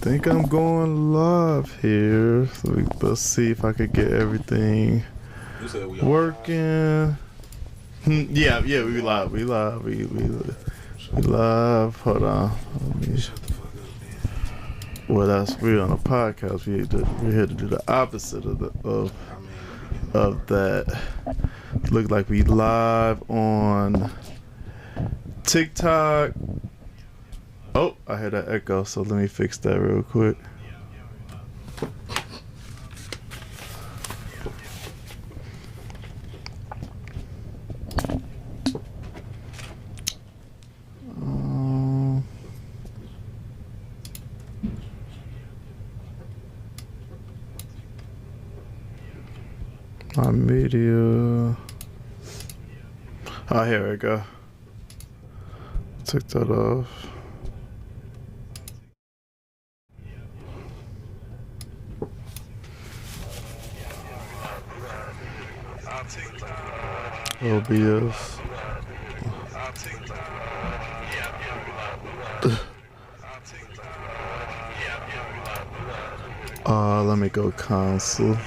think I'm going live here. So let's see if I could get everything working. Yeah, we live. We live. Hold on. Well, we're on a podcast. We're here to do the opposite of that. Look like we live on TikTok. Oh, I heard that echo, so let me fix that real quick. My media. Oh, here we go. Take that off. OBS. Let me go console.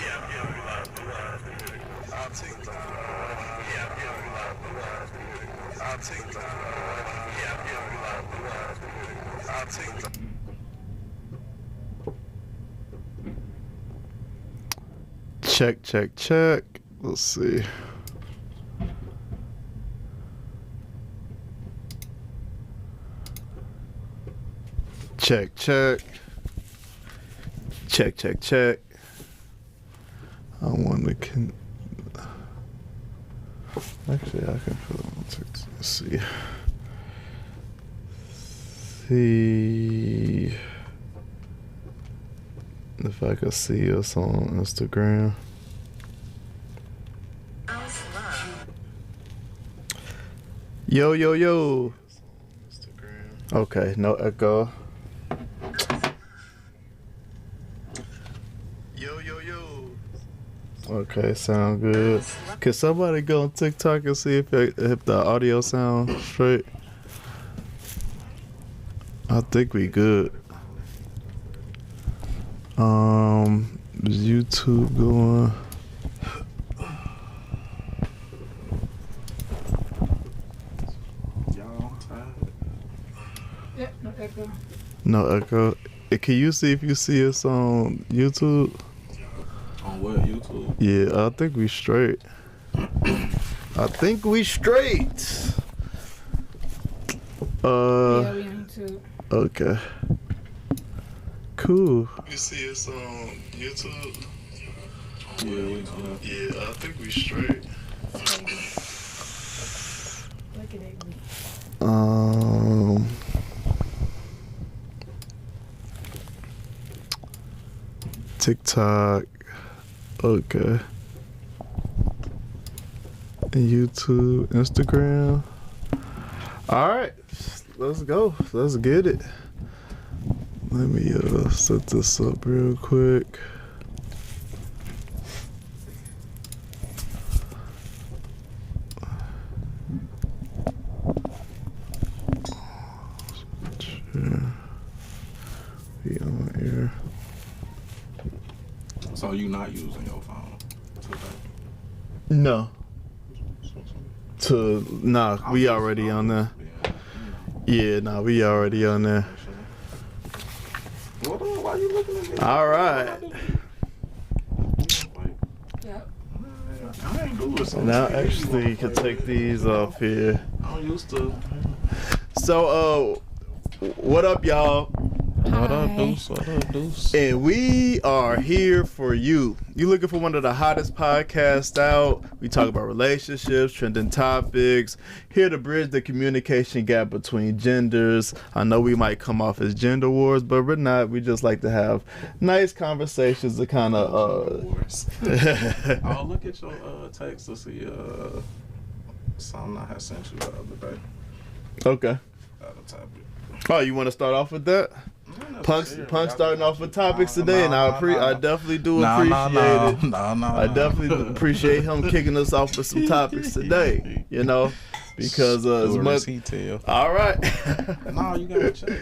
Check. Let's see. Check. I want to actually, I can put it on TikTok. Let's see. See if I can see us on Instagram. Yo. Okay, no echo. Yo. Okay, sound good. Can somebody go on TikTok and see if the audio sounds straight? I think we good. Is YouTube going? Yeah, no echo. No echo. Can you see if you see us on YouTube? On what, YouTube? Yeah, I think we straight. Yeah, we on YouTube. Okay. Cool. You see us on YouTube? Yeah, I think we straight. Look at it. TikTok. Okay. YouTube, Instagram. All right, let's go. Let's get it. Let me set this up real quick. Be on air. So you not using your phone today? No. We already on there. Yeah, we already on there. Why you looking at me? All right. Yep. I ain't doing something. Now actually you can take these off here. I'm used to. So what up, y'all? What up, Deuce? And we are here for you. You looking for one of the hottest podcasts out? We talk about relationships, trending topics, here to bridge the communication gap between genders. I know we might come off as gender wars, but we're not. We just like to have nice conversations to kind of I'll look at your text to see something I had sent you the other day. Okay. Topic. Oh, you want to start off with that? Punk starting off with topics today, and I definitely do appreciate it. I definitely appreciate him kicking us off with some topics today. You know, because as much. All right. No, you gotta check.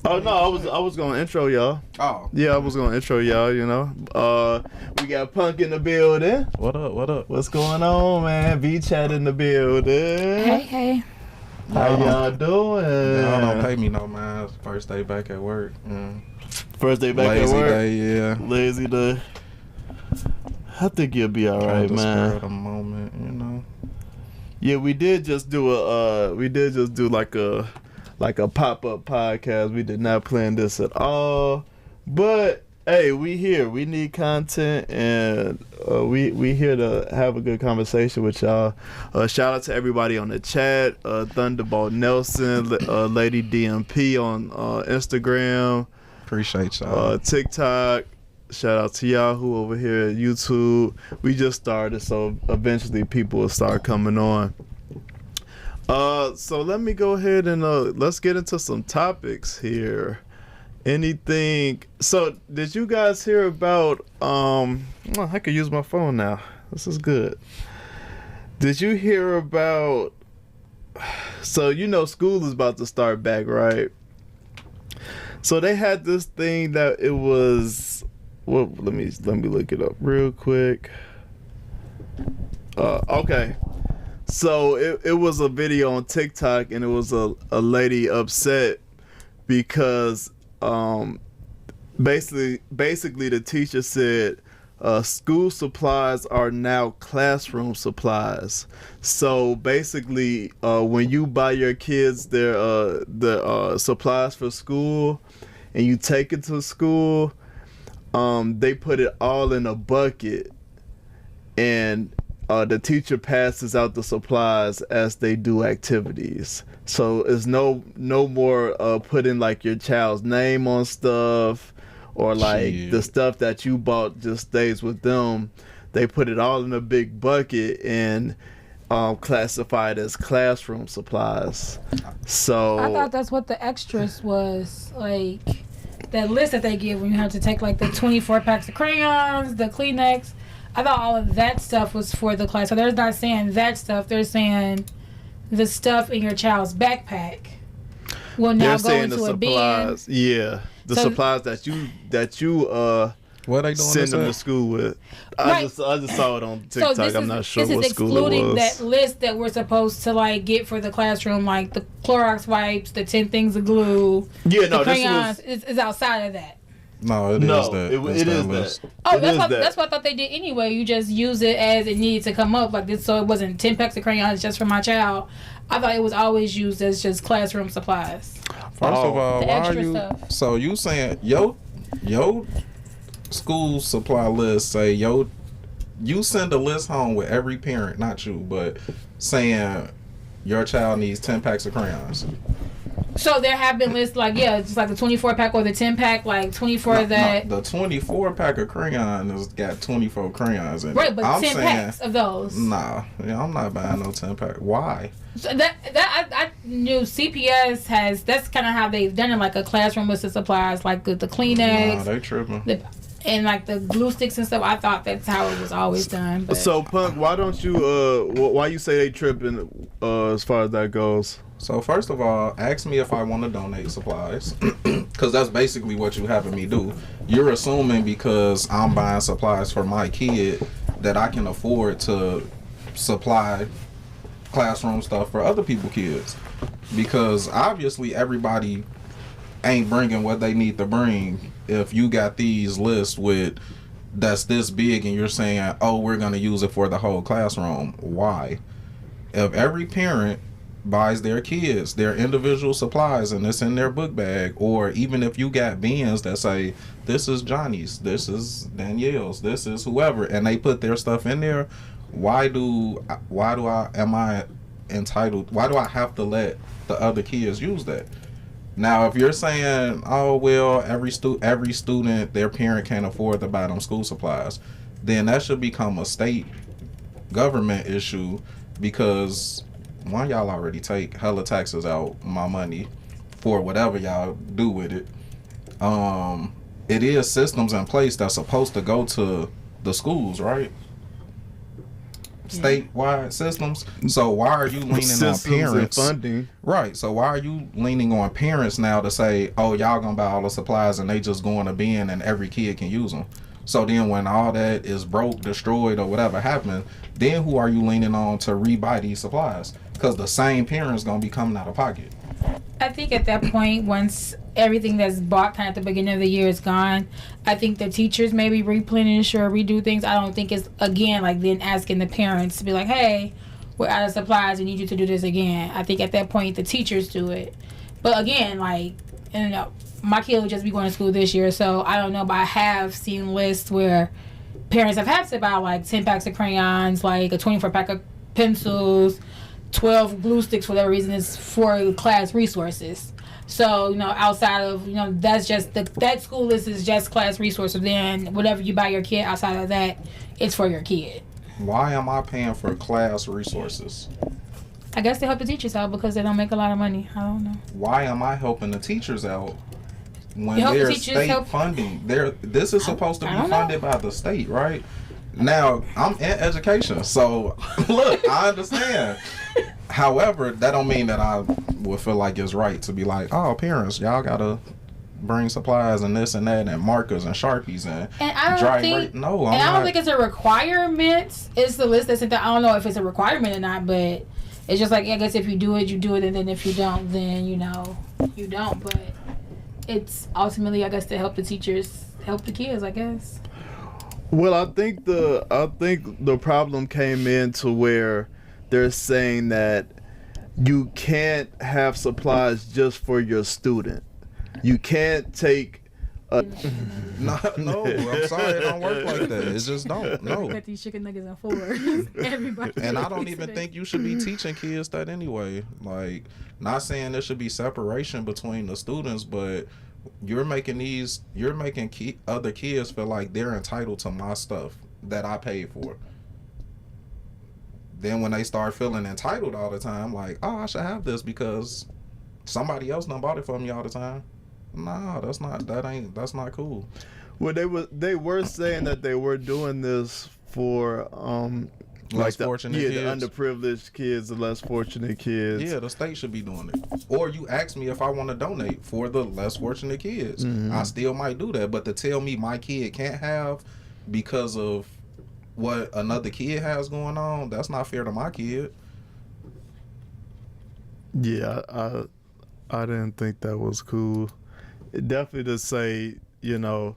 Oh no, I was gonna intro y'all. Oh. Yeah, I was gonna intro y'all. You know, we got Punk in the building. What up? What up? What's going on, man? V Chat in the building. Hey. How y'all doing? Y'all don't pay me no mind. First day back at work. First day back Lazy at work. day, yeah. Lazy day. I think you'll be all right, Kinda man. spur of the moment, you know. Yeah, we did just do like a pop-up podcast. We did not plan this at all. But hey, we here. We need content, and we here to have a good conversation with y'all. Shout out to everybody on the chat. Thunderbolt Nelson, Lady DMP on Instagram. Appreciate y'all. TikTok. Shout out to Yahoo over here at YouTube. We just started, so eventually people will start coming on. So let me go ahead and let's get into some topics here. Anything? So did you guys hear about? I could use my phone now. This is good. Did you hear about? So you know school is about to start back, right? So they had this thing that it was. Well, let me look it up real quick. Okay. So it was a video on TikTok, and it was a lady upset because basically the teacher said school supplies are now classroom supplies. So basically when you buy your kids their supplies for school and you take it to school, they put it all in a bucket, and the teacher passes out the supplies as they do activities. So it's no more putting like your child's name on stuff, or like the stuff that you bought just stays with them. They put it all in a big bucket and classify it as classroom supplies. So I thought that's what the extras was, like that list that they give when you have to take like the 24 packs of crayons, the Kleenex. I thought all of that stuff was for the class. So they're not saying that stuff. They're saying the stuff in your child's backpack will now go into a bin. Yeah, the supplies that you what they doing send them to school with. I just saw it on TikTok. I'm not sure what school it was. This is excluding that list that we're supposed to like get for the classroom, like the Clorox wipes, the 10 things of glue. Yeah, no, the crayons is outside of that. No, it is that. It is that. Oh, that's what I thought they did anyway. You just use it as it needed to come up, like this, so it wasn't 10 packs of crayons just for my child. I thought it was always used as just classroom supplies. First of all, the why extra are you? stuff. So you saying yo school supply list say you send a list home with every parent, not you, but saying your child needs 10 packs of crayons. So there have been lists like, just like the 24 pack or the 10 pack, like 24 the 24 pack of crayons has got 24 crayons in it. Right, but I'm 10 packs of those. Nah, I'm not buying no 10 pack. Why? So that I knew CPS has, that's kind of how they've done it, like a classroom list of supplies, like the Kleenex. Nah, they tripping. And like the glue sticks and stuff. I thought that's how it was always done. But. So Punk, why don't you why you say they tripping as far as that goes? So first of all, ask me if I want to donate supplies, because that's basically what you having me do. You're assuming because I'm buying supplies for my kid that I can afford to supply classroom stuff for other people's kids, because obviously everybody ain't bringing what they need to bring. If you got these lists with that's this big and you're saying, oh, we're going to use it for the whole classroom, why? If every parent buys their kids their individual supplies and it's in their book bag, or even if you got bins that say this is Johnny's, this is Danielle's, this is whoever, and they put their stuff in there, why do I have to let the other kids use that? Now if you're saying, oh well, every student their parent can't afford to buy them school supplies, then that should become a state government issue, because one, y'all already take hella taxes out my money for whatever y'all do with it. It is systems in place that's supposed to go to the schools, right? statewide systems. So why are you leaning on Systems and parents? funding. Right. So why are you leaning on parents now to say, oh, y'all gonna buy all the supplies and they just go in a bin and every kid can use them? So then when all that is broke, destroyed, or whatever happened, then who are you leaning on to rebuy these supplies? Because the same parents gonna be coming out of pocket. I think at that point, once everything that's bought kind of at the beginning of the year is gone, I think the teachers maybe replenish or redo things. I don't think it's, again, like then asking the parents to be like, hey, we're out of supplies, we need you to do this again. I think at that point, the teachers do it. But again, like, you know, my kid will just be going to school this year, so I don't know, but I have seen lists where parents have had to buy like 10 packs of crayons, like a 24 pack of pencils, 12 glue sticks for whatever reason is for class resources. So, you know, outside of, you know, that's just that school list is just class resources. Then whatever you buy your kid outside of that, it's for your kid. Why am I paying for class resources? I guess they help the teachers out because they don't make a lot of money. I don't know. Why am I helping the teachers out when You help the there's teachers state funding? This is supposed to be funded by the state, right? Now, I'm in education, so look, I understand. However, that don't mean that I would feel like it's right to be like, oh, parents, y'all gotta bring supplies and this and that and markers and Sharpies and I don't think no, I don't think it's a requirement. It's the list that's in there. I don't know if it's a requirement or not, but it's just like, I guess if you do it, you do it, and then if you don't, then you know you don't. But it's ultimately, I guess, to help the teachers help the kids, I guess. Well, I think the problem came in to where they're saying that you can't have supplies just for your student. You can't take a no, I'm sorry, it don't work like that. It just don't. No. Got these chicken nuggets and four. Everybody. And I don't even think you should be teaching kids that anyway. Like, not saying there should be separation between the students, but you're making other kids feel like they're entitled to my stuff that I paid for. Then when they start feeling entitled all the time, like, oh, I should have this because somebody else done bought it for me all the time. Nah, that's not cool. Well, they were saying that they were doing this for Less fortunate kids. the underprivileged kids, the less fortunate kids. Yeah, the state should be doing it. Or you ask me if I want to donate for the less fortunate kids. Mm-hmm. I still might do that. But to tell me my kid can't have because of what another kid has going on, that's not fair to my kid. Yeah, I didn't think that was cool. It definitely to say, you know,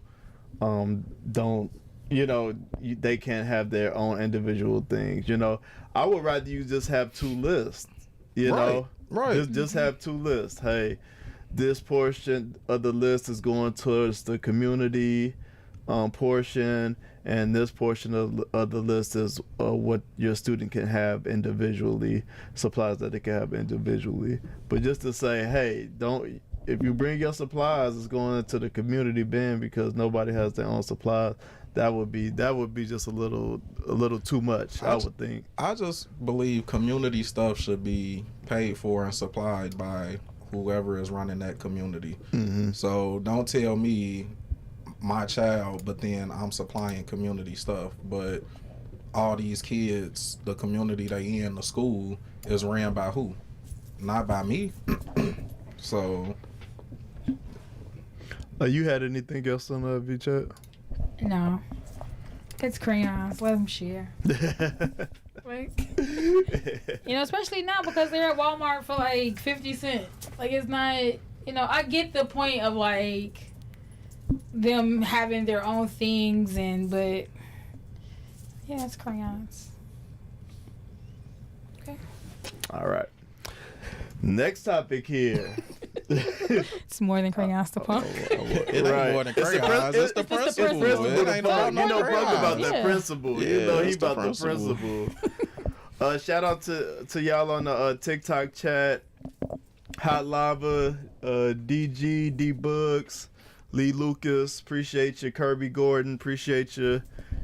don't, you know, they can't have their own individual things. You know, I would rather you just have two lists. You know, right? Just have two lists. Hey, this portion of the list is going towards the community portion, and this portion of the list is what your student can have individually, supplies that they can have individually. But just to say, hey, don't, if you bring your supplies, it's going into the community bin because nobody has their own supplies. That would be just a little too much, I would think. I just believe community stuff should be paid for and supplied by whoever is running that community. Mm-hmm. So don't tell me my child, but then I'm supplying community stuff. But all these kids, the community they in, the school, is ran by who? Not by me. So. You had anything else on that, V-Chat? No. It's crayons. Let them share. Like, you know, especially now because they're at Walmart for like 50 cents. Like, it's not, you know, I get the point of like them having their own things, but yeah, it's crayons. Okay. All right. Next topic here. It's more than crayons to pump. It ain't more than crayons. It's the principle. It ain't about you know, no Buck about crayons. that principle. Yeah, You know, he it's the about the principle. Shout out to y'all on the TikTok chat. Hot Lava, DG, D-Bugs, Lee Lucas, appreciate you. Kirby Gordon, appreciate you.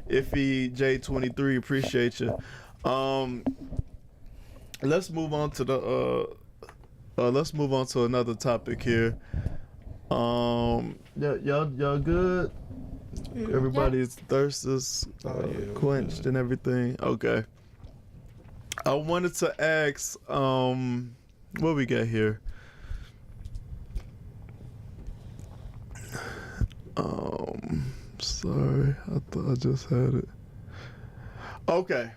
Iffy J23, appreciate you. Let's move on to another topic here. Y'all good? Yeah. Everybody's thirst is Yeah, quenched and everything. Okay. I wanted to ask, what we got here? Sorry, I thought I just had it. Okay.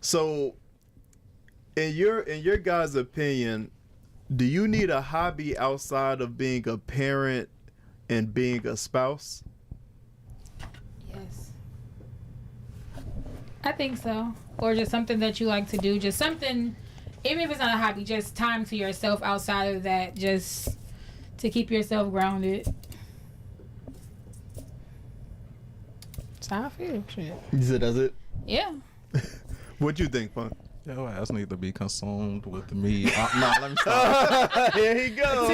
So, in your guys' opinion, do you need a hobby outside of being a parent and being a spouse? Yes. I think so. Or just something that you like to do. Just something, even if it's not a hobby, just time to yourself outside of that, just to keep yourself grounded. That's how I feel. Shit. You said that's it? Yeah. What you think, Punk? Your ass need to be consumed with me. Nah, let me stop. Here he goes.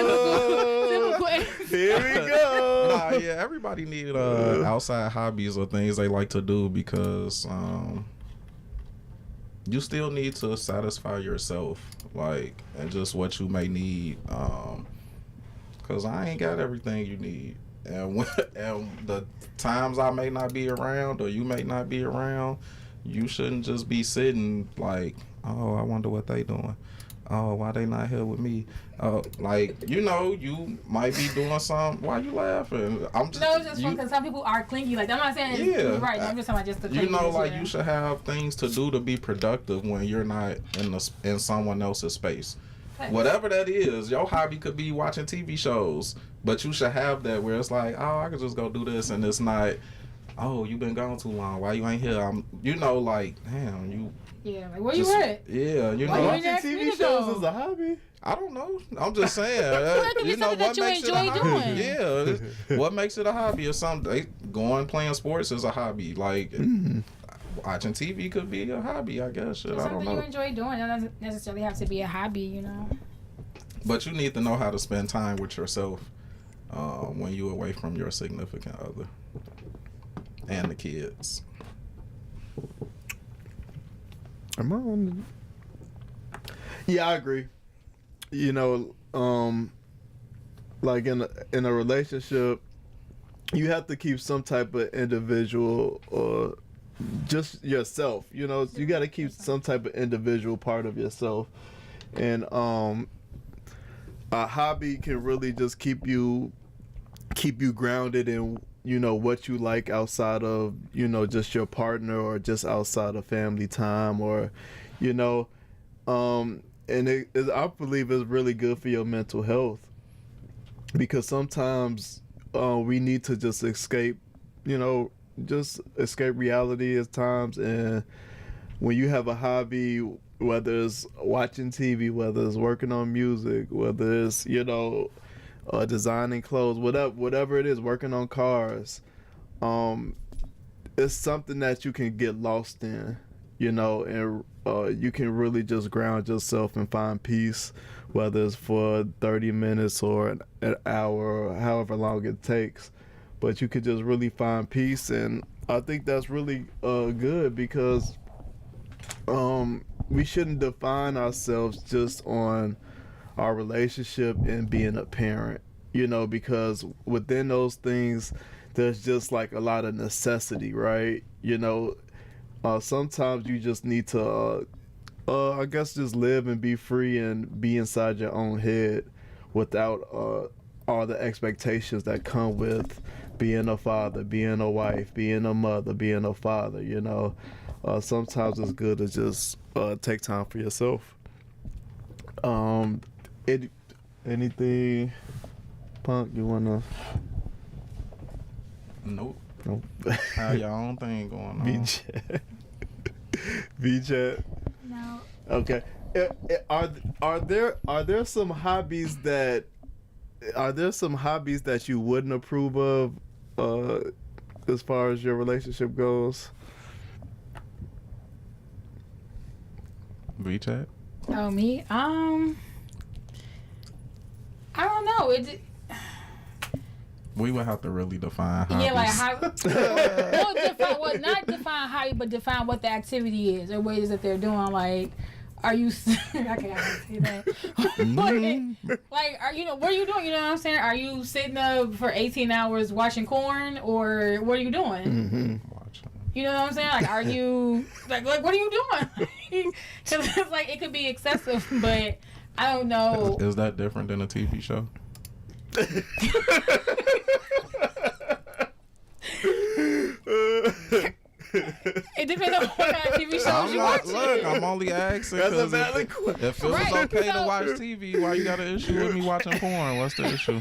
Here we go. Nah, yeah, everybody need outside hobbies or things they like to do because you still need to satisfy yourself, like, and just what you may need. Cause I ain't got everything you need, and and the times I may not be around or you may not be around, you shouldn't just be sitting like, oh, I wonder what they doing. Oh, why they not here with me? Like, you know, you might be doing something. Why you laughing? I'm just. No, it's just fun because some people are clingy. Like, I'm not saying you're right. I'm just talking about just the clingy. You know, like, you should have things to do to be productive when you're not in someone else's space. Thanks. Whatever that is, your hobby could be watching TV shows, but you should have that where it's like, oh, I could just go do this, and it's not, oh, you been gone too long. Why you ain't here? You know, like, damn, you. Yeah, like, where you at? Yeah, you know. Watching TV shows is a hobby? I don't know. I'm just saying. You know what makes it a hobby? Yeah, what makes it a hobby or something? Going playing sports is a hobby. Like watching TV could be a hobby, I guess. Shit, I don't know. Something you enjoy doing. It doesn't necessarily have to be a hobby, you know. But you need to know how to spend time with yourself when you're away from your significant other and the kids. Am I on? Yeah, I agree. You know, like in a relationship, you have to keep some type of individual or just yourself. You know, you got to keep some type of individual part of yourself, and a hobby can really just keep you grounded in, you know, what you like outside of, you know, just your partner or just outside of family time, or, you know, and I believe it's really good for your mental health, because sometimes we need to just escape, you know, just escape reality at times. And when you have a hobby, whether it's watching TV, whether it's working on music, whether it's, you know, designing clothes, whatever it is, working on cars, it's something that you can get lost in, you know, and you can really just ground yourself and find peace, whether it's for 30 minutes or an hour or however long it takes. But you could just really find peace, and I think that's really good, because we shouldn't define ourselves just on our relationship and being a parent, you know, because within those things there's just like a lot of necessity, right? You know, sometimes you just need to I guess just live and be free and be inside your own head without all the expectations that come with being a father, being a wife, being a mother, being a father, you know. Sometimes it's good to just take time for yourself. Anything, Punk, you wanna? Nope. Nope. Have your own thing going on. VJ. No. Okay. Are there some hobbies that you wouldn't approve of as far as your relationship goes? V-chat? Oh, me? I don't know. We would have to really define hobbies. Yeah, like not define hobby, but define what the activity is or what it is that they're doing. Like, are you? I can't say that. Like, are you know what are you doing? You know what I'm saying? Are you sitting up for 18 hours watching corn, or what are you doing? Mm-hmm. You You know what I'm saying? Like, are you like what are you doing? Because it's like it could be excessive, but I don't know. Is that different than a TV show? It depends on what kind of TV shows you watch. Look, I'm only asking. That's a valid question. If it was okay to watch TV, why you got an issue with me watching porn? What's the issue?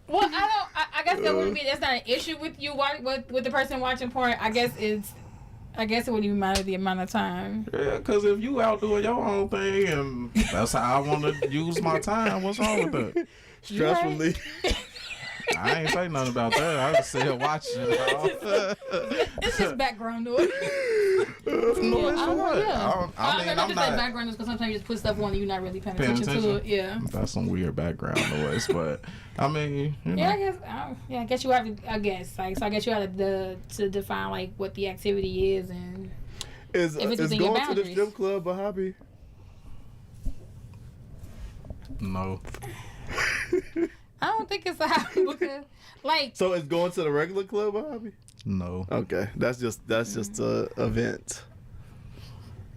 Well, I guess that's not an issue with you with the person watching porn. I guess it wouldn't even matter the amount of time. Yeah, because if you out doing your own thing and that's how I want to use my time, what's wrong with that? Stress relief. I ain't say nothing about that. I just sit here watching it. It's just background noise. I don't know. Yeah. I mean, I'm not background noise because sometimes you just put stuff on and you're not really paying attention to it. Yeah. That's some weird background noise, but I mean, you know. Yeah, I guess you have to. I guess like so. I guess you have to define like what the activity is and Is if it's within your going to the boundaries. strip club a hobby? No. I don't think it's a hobby because like. So is going to the regular club a hobby? No. Okay, that's just a event.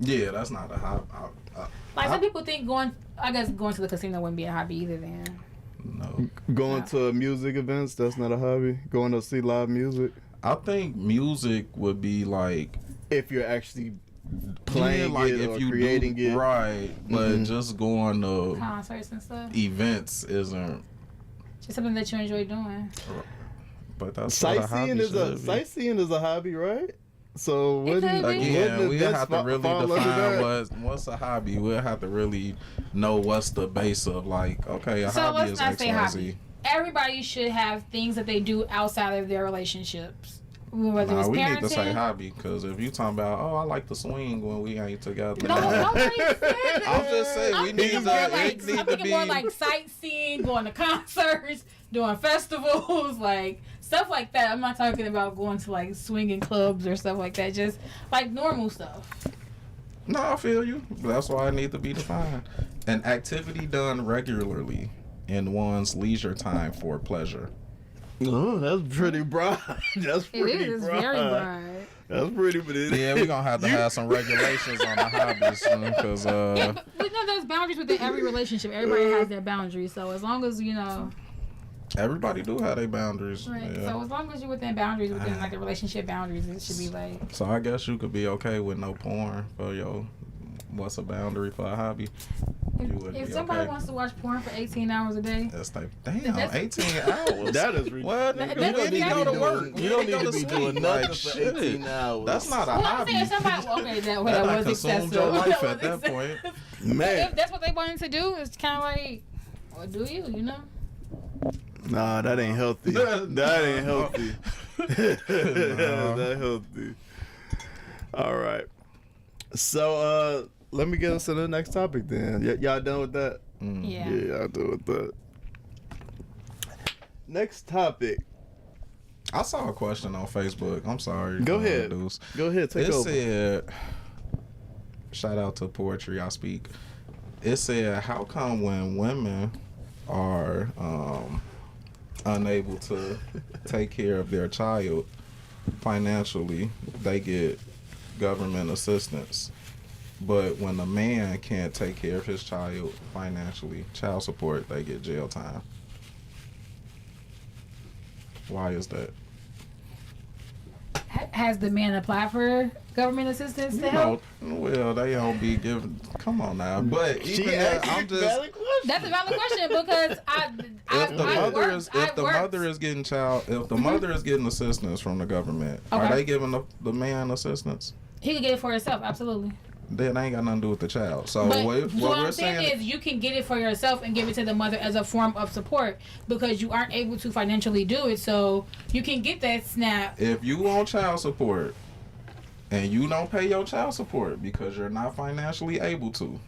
Yeah, that's not a hobby. Like some people think going to the casino wouldn't be a hobby either. Then No. Going to music events, that's not a hobby. Going to see live music. I think music would be like If you're actually playing like it if or you creating it. right, but just going to concerts and stuff. events isn't. Just something that you enjoy doing. But that's what a hobby should be. Sightseeing is a hobby, right? So It could be. Again, we events have to really fall under that? define what's a hobby. We'll have to really know what's the base of like, okay, a So hobby let's is not say XYZ. hobby. Everybody should have things that they do outside of their relationships. Whether Nah, it's we parenting. need to say hobby because if you talking about, I like to swing when we ain't together. No, nobody said that. I'm just saying we I'm need thinking to. more It like need I'm to thinking more be. like sightseeing, going to concerts, doing festivals, like stuff like that. I'm not talking about going to like swinging clubs or stuff like that. Just like normal stuff. No, I feel you. That's why it need to be defined. An activity done regularly in one's leisure time for pleasure. Oh, that's pretty broad. That's pretty It is broad. very broad. That's pretty. Yeah, we're gonna have to have some regulations on the hobbies because Yeah, but we know there's boundaries within every relationship. Everybody has their boundaries. So as long as you know, everybody do have their boundaries. right? Yeah. So as long as you're within boundaries, within like the relationship boundaries, it should be like. So I guess you could be okay with no porn for your. What's a boundary for a hobby? You would If be somebody okay. wants to watch porn for 18 hours a day, That's like, damn, That's- 18 hours. That is ridiculous. What? That- You that's don't need to go to work. You don't need go to be sleep. doing Like, nothing for shit. 18 hours. That's not a well, I'm hobby. saying somebody. Okay, that That was consumed excessive. your life That at was that excessive. point. But Man, if that's what they wanted to do, it's kind of like, well, do you? You know? nah, that ain't healthy. That ain't healthy. That healthy. All right. So, let me get us to the next topic then. Y'all done with that? Yeah. Yeah, y'all done with that. Next topic. I saw a question on Facebook. I'm sorry. Go ahead. Dudes. Go ahead. Take It over. said, shout out to Poetry I Speak. It said, how come when women are unable to take care of their child financially, they get government assistance? But when a man can't take care of his child financially, child support, they get jail time. Why is that? Has the man applied for government assistance to help? Well, they don't be giving. Come on now, but even that, I'm just. That's a valid question because If the mother is getting assistance from the government, are Okay. they giving the man assistance? he could get it for himself, absolutely. Then ain't got nothing to do with the child. So But what what we're I'm saying is you can get it for yourself and give it to the mother as a form of support because you aren't able to financially do it. So you can get that SNAP. if you on child support and you don't pay your child support because you're not financially able to,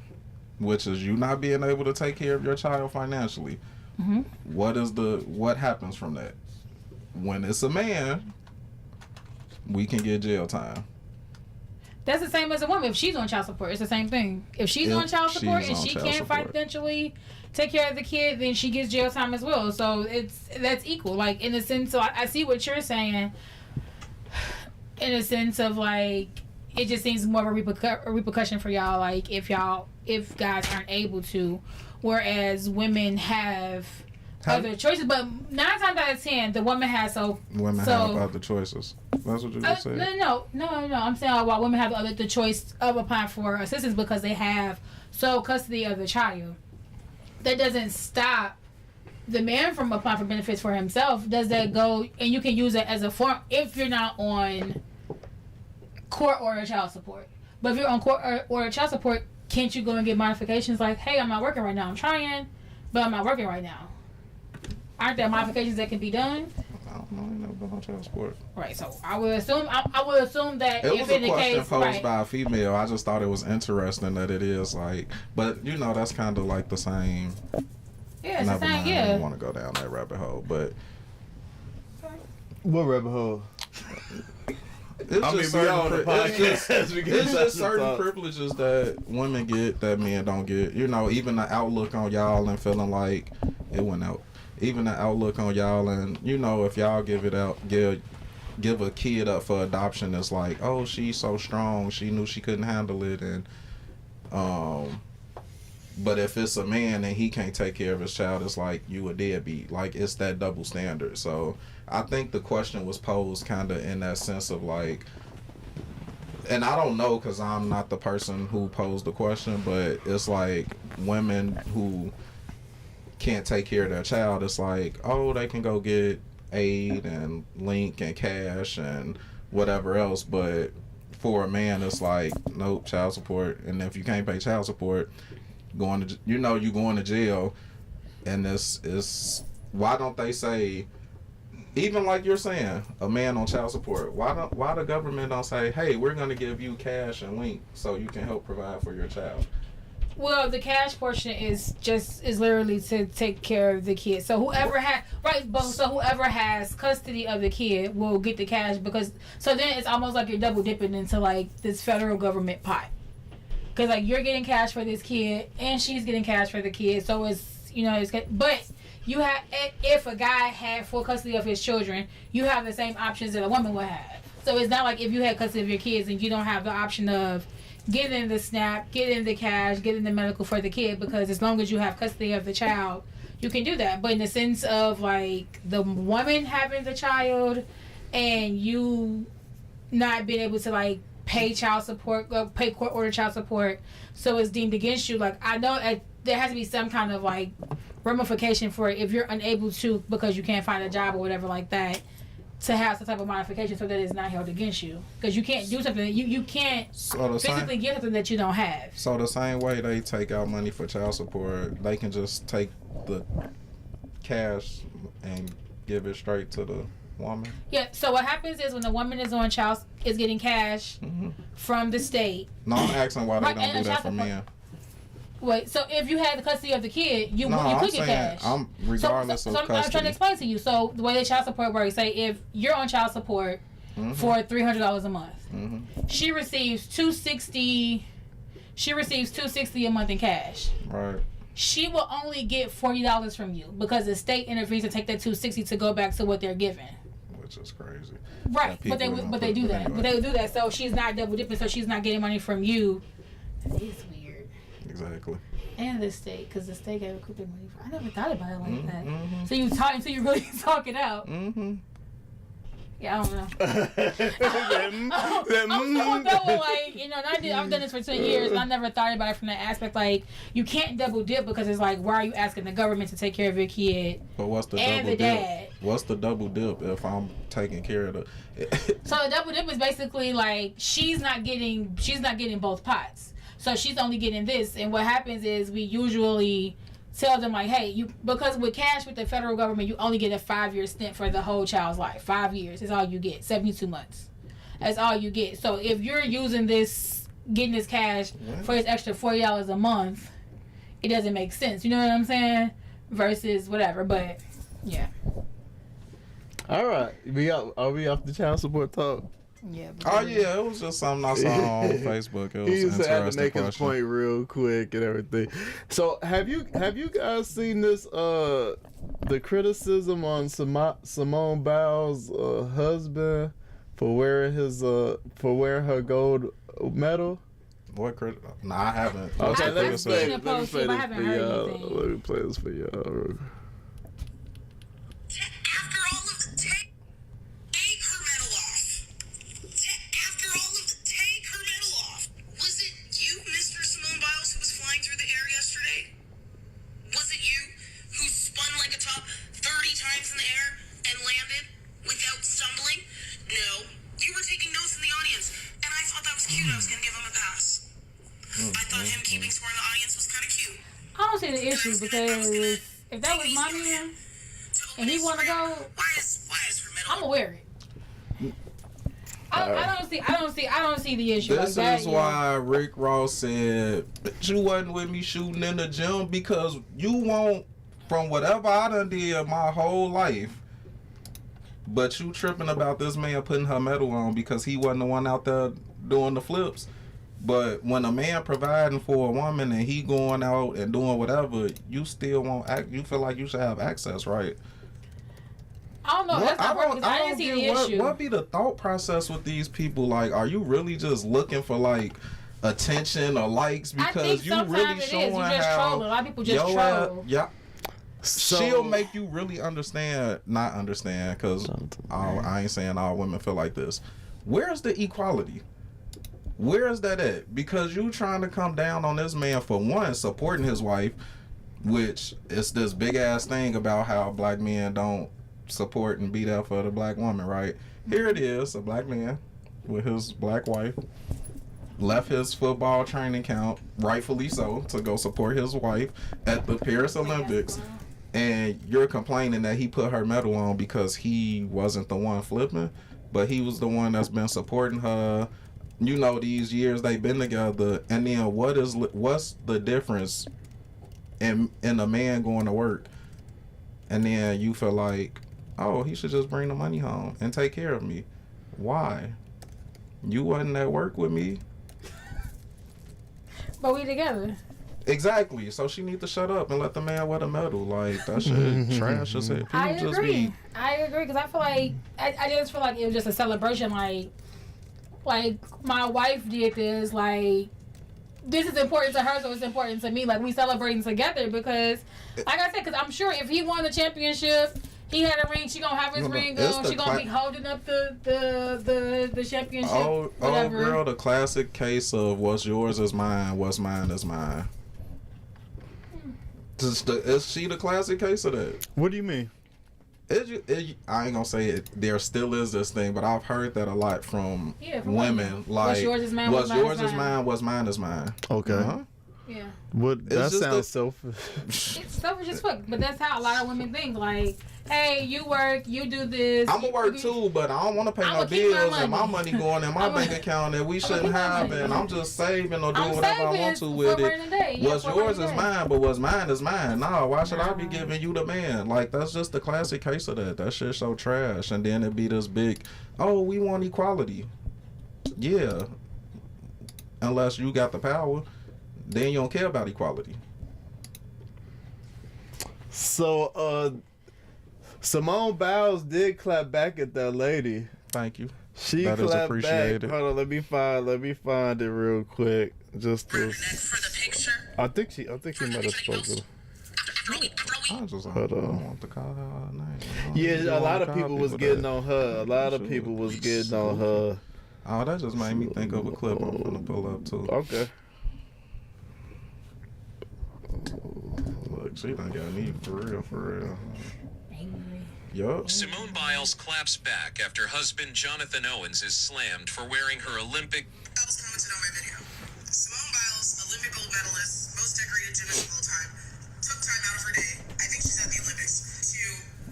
which is you not being able to take care of your child financially, what happens from that? When it's a man, we can get jail time. That's the same as a woman. If she's on child support, it's the same thing. If she's on child support and she can't financially take care of the kid, then she gets jail time as well. So that's equal. Like in the sense, so I see what you're saying. in a sense of like it just seems more of a repercussion for y'all. Like if guys aren't able to, whereas women have other choices. But 9 times out of 10, the woman has women have other choices. That's what you just said. No. I'm saying about women have the choice of applying for assistance because they have sole custody of the child. That doesn't stop the man from applying for benefits for himself. Does that go, and you can use it as a form if you're not on court order child support. But if you're on court order child support, can't you go and get modifications like, hey, I'm not working right now. I'm trying, but I'm not working right now. Aren't there modifications that can be done? I don't know. I never been on child support. Right. So I would assume that it if was in a the question case, posed right. by a female. I just thought it was interesting that it is like, but you know, that's kind of like the same. Yeah, it's never the same. mind. I Yeah. don't want to go down that rabbit hole, but What rabbit hole? it's just certain privileges that women get that men don't get. You know, even the outlook on y'all and feeling like it went out. Even the outlook on y'all, and you know, if y'all give a kid up for adoption, it's like, oh, she's so strong, she knew she couldn't handle it, and but if it's a man and he can't take care of his child, it's like you a deadbeat. Like, it's that double standard. So I think the question was posed kind of in that sense of like, and I don't know because I'm not the person who posed the question, but it's like women who can't take care of their child, it's like, oh, they can go get aid and link and cash and whatever else, but for a man it's like, nope, child support. And if you can't pay child support, you going to jail. And this is why don't they say, even like you're saying, a man on child support, why the government don't say, hey, we're going to give you cash and link so you can help provide for your child? Well, the cash portion is literally to take care of the kid. So whoever has custody of the kid will get the cash, because so then it's almost like you're double dipping into like this federal government pot. Because like you're getting cash for this kid and she's getting cash for the kid. So but you have, if a guy had full custody of his children, you have the same options that a woman would have. So it's not like if you had custody of your kids and you don't have the option of getting the SNAP, getting the cash, getting the medical for the kid, because as long as you have custody of the child, you can do that. But in the sense of like the woman having the child and you not being able to like pay child support, pay court order child support, so it's deemed against you. Like, I know there has to be some kind of like ramification for it if you're unable to, because you can't find a job or whatever like that, to have some type of modification so that it's not held against you, because you can't do something you can't physically get something that you don't have. So the same way they take out money for child support, they can just take the cash and give it straight to the woman. Yeah. So what happens is when the woman is getting cash from the state. No, I'm asking why they don't do that for men. Wait, so if you had the custody of the kid, you could get cash. Regardless of custody. I'm trying to explain to you. So the way that child support works, say if you're on child support for $300 a month, she receives $260 a month in cash. Right. She will only get $40 from you because the state intervenes to take that $260 to go back to what they're given. Which is crazy. Right, but they do that. But they do that, so she's not double dipping. So she's not getting money from you. It's weird. Exactly. And the state, because the state gave a their money for. I never thought about it like that. So you talk until you really talk it out. Yeah, I don't know. I'm so double, like, I've done this for 10 years, and I never thought about it from that aspect. Like, you can't double dip, because it's like, why are you asking the government to take care of your kid? But what's the double dip? Dad? What's the double dip if I'm taking care of the? So the double dip is basically like she's not getting both pots. So she's only getting this, and what happens is we usually tell them like, hey, because with cash with the federal government, you only get a 5-year stint for the whole child's life. 5 years is all you get. 72 months. That's all you get. So if you're using this, getting this cash for this extra $40 a month, it doesn't make sense. You know what I'm saying? Versus whatever. But yeah. All right, are we off the child support talk? Yeah. Oh yeah, it was just something I saw on Facebook. It was he just had to make question. his point real quick and everything. So have you guys seen this? The criticism on Simone Biles' husband for wearing her gold medal. What? Nah, I haven't. Okay, I've let me seen play the post, this but I haven't for heard y'all. anything. Let me play this for y'all. After all of the take her medal off. After all of the take her medal off. Was it you, Mr. Simone Biles, who was flying through the air yesterday? Was it you who spun like a top 30 times in the air and landed without stumbling? No. You were taking notes in the audience, and I thought that was cute. I was going to give him a pass. I thought him keeping score in the audience was kind of cute. I don't see the issue because if that was my man and he want to go, Why is her medal? I'm gonna wear it. I don't see the issue. This like that, is why Rick Ross said you wasn't with me shooting in the gym because you won't, from whatever I done did my whole life, but you tripping about this man putting her medal on because he wasn't the one out there doing the flips. But when a man providing for a woman and he going out and doing whatever, you still you feel like you should have access, right? I don't know. That's not working. I didn't see the issue. What be the thought process with these people? Like, are you really just looking for like attention or likes because you really showing you just how trolling. A lot of people just troll. Yeah. So, She'll make you really not understand, because I ain't saying all women feel like this. Where's the equality? Where is that at? Because you trying to come down on this man for one, supporting his wife, which is this big ass thing about how black men don't support and be there for the black woman, right? Here it is, a black man with his black wife left his football training camp, rightfully so, to go support his wife at the Paris Olympics. And you're complaining that he put her medal on because he wasn't the one flipping, but he was the one that's been supporting her, you know, these years they've been together. And then what's the difference in a man going to work and then you feel like, oh, he should just bring the money home and take care of me? Why? You wasn't at work with me. But we together. Exactly. So she need to shut up and let the man wear the medal. Like, that shit trash as hell. I agree because I feel like I just feel like it was just a celebration. Like my wife did this. Like, this is important to her, so it's important to me. Like, we celebrating together because, like I said, because I'm sure if he won the championship, he had a ring. She gonna have his ring on. She gonna be holding up the championship. Oh, girl, the classic case of what's yours is mine, what's mine is mine. Is she the classic case of that? what do you mean? I ain't gonna say it. There still is this thing, but I've heard that a lot from women. Like, what's yours is mine. What's yours is mine. What's mine is mine. Okay. Uh-huh. Yeah. What? That sounds selfish. It's selfish as fuck, but that's how a lot of women think. Like, hey, you work, you do this. I'm gonna work too, but I don't want to pay no bills and my money going in my bank account that we shouldn't have, and I'm just saving or doing whatever I want to with it. What's yours is mine, but what's mine is mine. No, why should I be giving you the man? Like, that's just the classic case of that. That shit's so trash. And then it be this big, oh, we want equality. Yeah, unless you got the power, then you don't care about equality. So, Simone Biles did clap back at that lady. Thank you. She that clapped is appreciated. back. Hold on, let me find it real quick. Just to, For the picture. I think she might have spoken. I just Hold on. don't want to call her name. Yeah, a lot of people was getting on her. A lot of people was getting on her. Oh, that just made me think of a clip I'm gonna pull up too. Okay. Look, she done got me for real. Angry. Yup. Simone Biles claps back after husband Jonathan Owens is slammed for wearing her Olympic. That was commented on my video. Simone Biles, Olympic gold medalist, most decorated gymnast of all time, took time out of her day, I think she's at the Olympics, to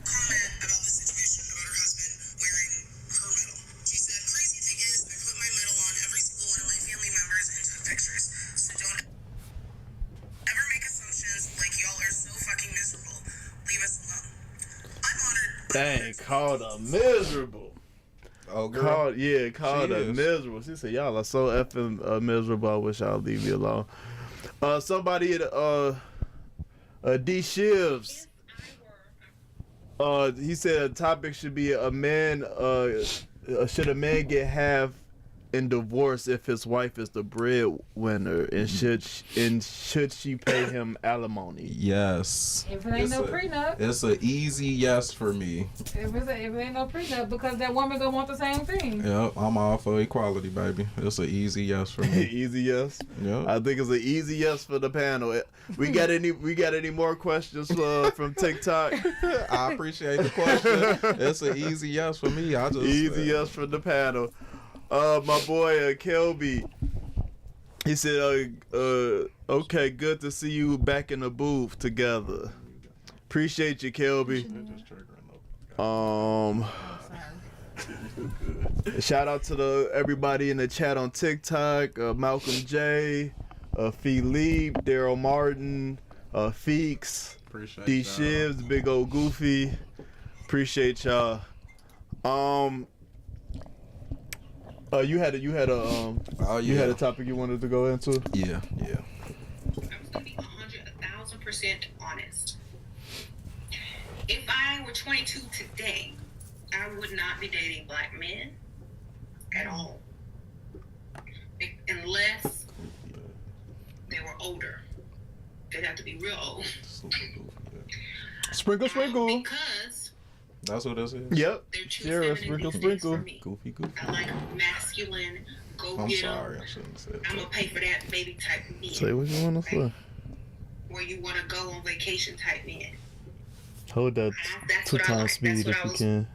comment about the situation about her husband wearing her medal. She said, crazy thing is, I put my medal on every single one of my family members and took pictures. So don't ever make assumptions like y'all are so fucking miserable. Leave us alone. I'm honored. Dang, called her miserable. Oh, girl. Called She her is. miserable. She said, y'all are so effing miserable. I wish y'all leave me alone. Somebody at D Shivs. He said a topic should be a man should a man get half in divorce if his wife is the breadwinner, and should she pay him alimony? Yes. If it ain't no prenup. It's an easy yes for me. If it ain't no prenup, because that woman gonna want the same thing. Yep, I'm all for equality, baby. It's an easy yes for me. Easy yes. Yep. I think it's an easy yes for the panel. We got any more questions from TikTok? I appreciate the question. It's an easy yes for me. Easy yes for the panel. My boy Kelby, he said, okay, good to see you back in the booth together. Appreciate you, Kelby. Shout out to everybody in the chat on TikTok, Malcolm J, Philippe, Daryl Martin, Feeks, Appreciate D y'all. Shivs, Big Old Goofy. Appreciate y'all. You had a topic you wanted to go into? Yeah. I'm just gonna be 1,000% honest. If I were 22 today, I would not be dating black men at all, unless they were older. They'd have to be real old. Sprinkle. Because That's what this is? Yep. they're too Sierra, feminine sprinkle. instincts for me. Goofy. I like masculine, go I'm get sorry, 'em. I shouldn't have said I'm gonna that. pay for that baby type men. Say what you want to say. Where you want to go on vacation type men. Hold that That's 2 what I times like. speed That's what if I you was can.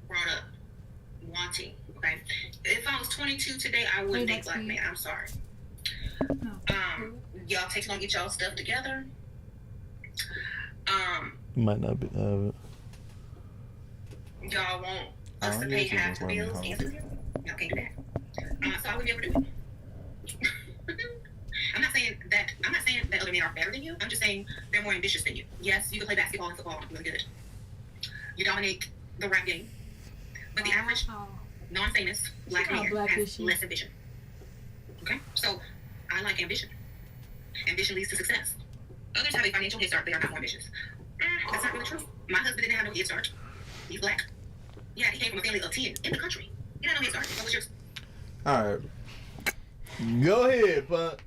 brought up wanting. Okay, if I was 22 today, I wouldn't date black men. I'm sorry. Y'all take long to get y'all stuff together. Might not be. Y'all want us Oh, to yeah, pay she half just the let me bills. hold Answer it. them. Y'all can't do that. So I would never do it. I'm not saying that other men are better than you. I'm just saying they're more ambitious than you. Yes, you can play basketball and football really good. You dominate the rap game. But the average non-famous black man has less ambition. Okay? So I like ambition. Ambition leads to success. Others have a financial head start. They are not more ambitious. That's not really true. My husband didn't have no head start. He's black. Yeah, he came from a family of 10 in the country. He didn't have no head start. What was yours? Alright. Go ahead, Punk.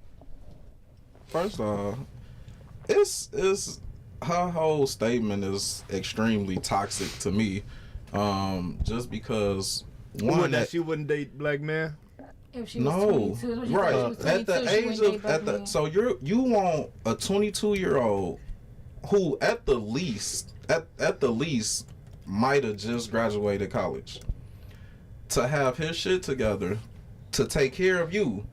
First off, it's her whole statement is extremely toxic to me. Just because She wouldn't date black men. If she was 22, right at the age of so you want a 22-year-old who at the least might have just graduated college to have his shit together to take care of you,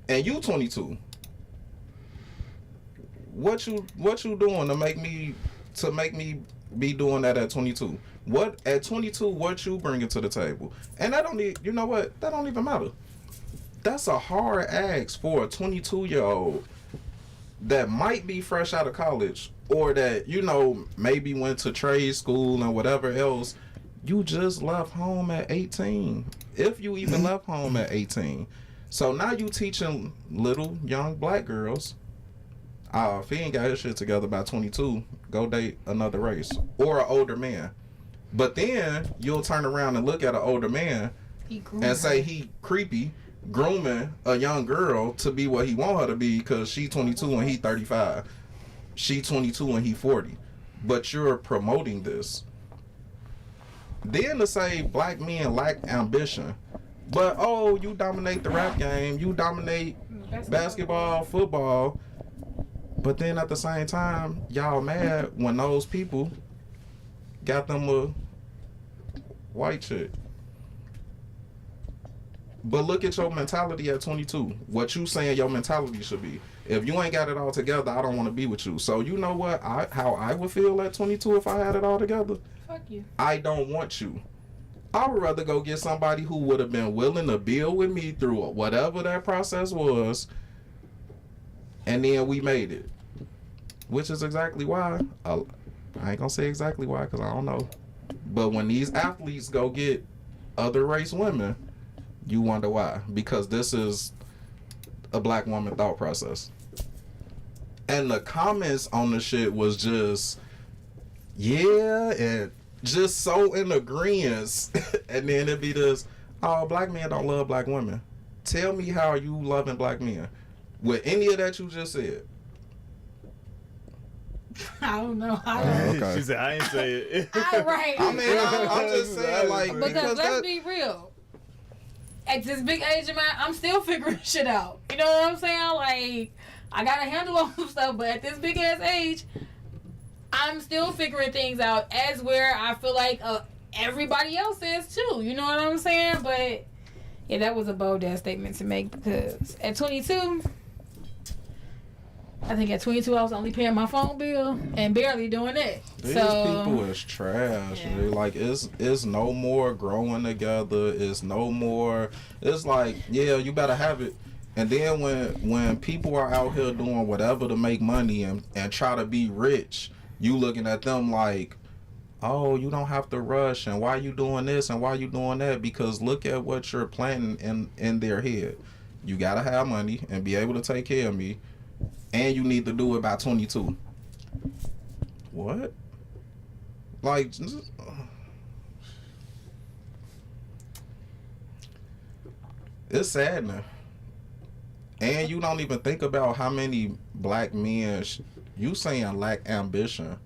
and you 22. What you doing to make me be doing that at 22? What at 22? What you bringing to the table? And that don't need, you know what? That don't even matter. That's a hard ask for a 22-year-old that might be fresh out of college, or that, you know, maybe went to trade school and whatever else. You just left home at 18, if you even left home at 18. So now you teaching little young black girls, if he ain't got his shit together by 22, go date another race or an older man. But then you'll turn around and look at an older man and say he creepy, grooming a young girl to be what he want her to be, because she 22 and he 35. She 22 and he 40. But you're promoting this. Then to say black men lack ambition, but you dominate the rap game, you dominate basketball, football, but then at the same time y'all mad when those people got them a white chick. But look at your mentality at 22. What you saying your mentality should be. If you ain't got it all together, I don't want to be with you. So you know what? How I would feel at 22 if I had it all together? Fuck you. I don't want you. I would rather go get somebody who would have been willing to build with me through whatever that process was, and then we made it. Which is exactly why, I ain't gonna say exactly why because I don't know, but when these athletes go get other race women, you wonder why. Because this is a black woman thought process. And the comments on the shit was just, yeah, and just so in agreement, and then it'd be this, oh, black men don't love black women. Tell me how you loving black men with any of that you just said. I don't know. Okay. She said, I ain't say it. Right. I mean, I'm just saying, like, Because let's be real. At this big age of mine, I'm still figuring shit out. You know what I'm saying? Like, I got to handle all some stuff, but at this big ass age, I'm still figuring things out as where I feel like everybody else is too. You know what I'm saying? But yeah, that was a bold ass statement to make because at 22, I think at 22 I was only paying my phone bill and barely doing it. These So people is trash. Yeah. Like it's no more growing together. It's no more. It's like, yeah, you better have it. And then when people are out here doing whatever to make money and try to be rich, you looking at them like, oh, you don't have to rush, and why you doing this and why you doing that? Because look at what you're planting in their head. You gotta have money and be able to take care of me, and you need to do it by 22. What? Like, it's saddening. And you don't even think about how many black men you saying lack ambition.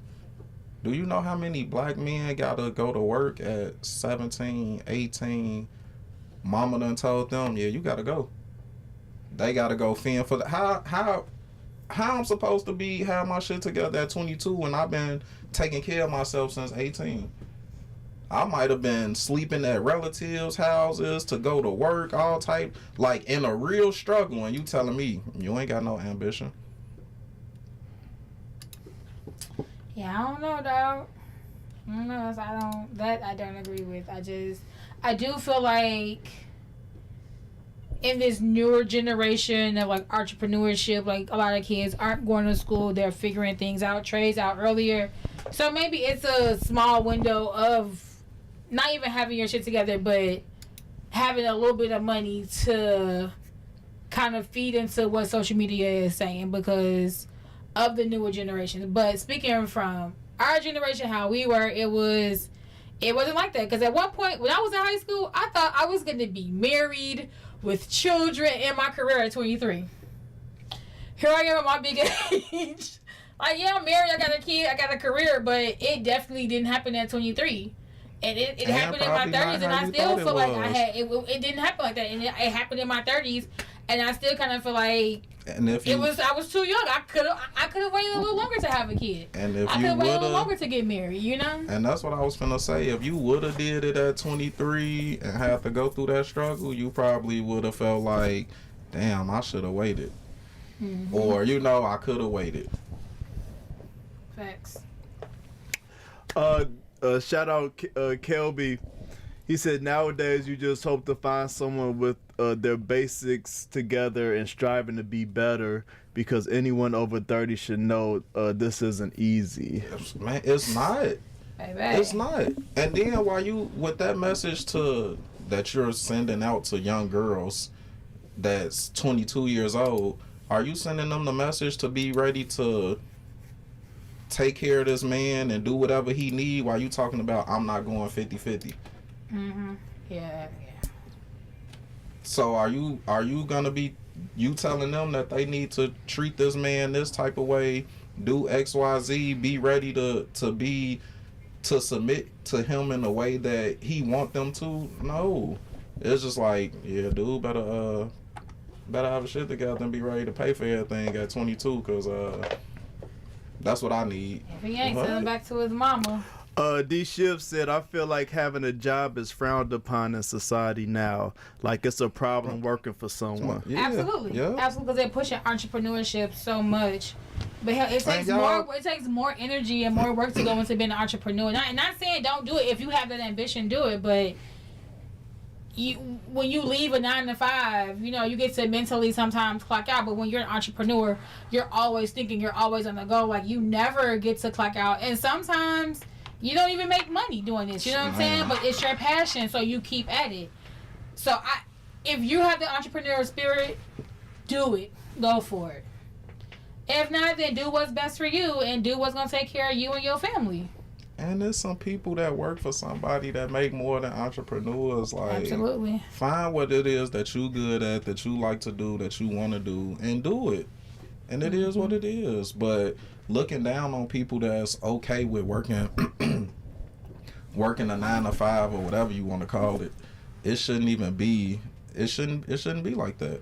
Do you know how many black men gotta go to work at 17, 18? Mama done told them, yeah, you gotta go. They gotta go fend for the how I'm supposed to be have my shit together at 22 when I've been taking care of myself since 18. I might have been sleeping at relatives' houses to go to work, all type, like in a real struggle, and you telling me you ain't got no ambition. yeah, I don't know, dog. I don't know. I don't agree with. I do feel like in this newer generation of like entrepreneurship, like a lot of kids aren't going to school. They're figuring things out, trades out earlier. So maybe it's a small window of not even having your shit together, but having a little bit of money to kind of feed into what social media is saying because of the newer generations. But speaking from our generation, how we were, it wasn't like that. Because at one point, when I was in high school, I thought I was going to be married with children in my career at 23. Here I am at my big age. Like, yeah, I'm married, I got a kid, I got a career, but it definitely didn't happen at 23. And it happened in my 30s, and I still feel like it didn't happen like that. And it happened in my 30s, and I still kind of feel like And if I was too young. I could have waited a little longer to have a kid. And if I could have waited a little longer to get married, you know? And that's what I was finna say. If you would have did it at 23 and have to go through that struggle, you probably would have felt like, damn, I should have waited. Mm-hmm. Or, I could have waited. Facts. Shout out Kelby. He said nowadays you just hope to find someone with their basics together and striving to be better because anyone over 30 should know this isn't easy. Man, it's not. Baby. It's not. And then while you with that message that you're sending out to young girls that's 22 years old, are you sending them the message to be ready to take care of this man and do whatever he need while you talking about I'm not going 50-50? Mm-hmm. Yeah. So are you gonna be telling them that they need to treat this man this type of way, do XYZ, be ready to submit to him in the way that he want them to? No. It's just like, yeah, dude, better have a shit together and be ready to pay for everything at 22 because that's what I need. If he ain't sending back to his mama. D Shiv said, I feel like having a job is frowned upon in society now. Like it's a problem working for someone. Yeah, Absolutely. yeah. Absolutely, because they're pushing entrepreneurship so much. But hell, it takes more energy and more work to go into being an entrepreneur. Not saying don't do it. If you have that ambition, do it. But when you leave a 9 to 5, you get to mentally sometimes clock out. But when you're an entrepreneur, you're always thinking, you're always on the go. Like you never get to clock out. And sometimes you don't even make money doing this. You know what I'm saying? But it's your passion, so you keep at it. So if you have the entrepreneur spirit, do it. Go for it. If not, then do what's best for you and do what's gonna take care of you and your family. And there's some people that work for somebody that make more than entrepreneurs. Like, Absolutely. find what it is that you good at, that you like to do, that you want to do, and do it. And it is what it is. But looking down on people that's okay with working working a 9 to 5 or whatever you want to call it, it shouldn't even be. It shouldn't be like that.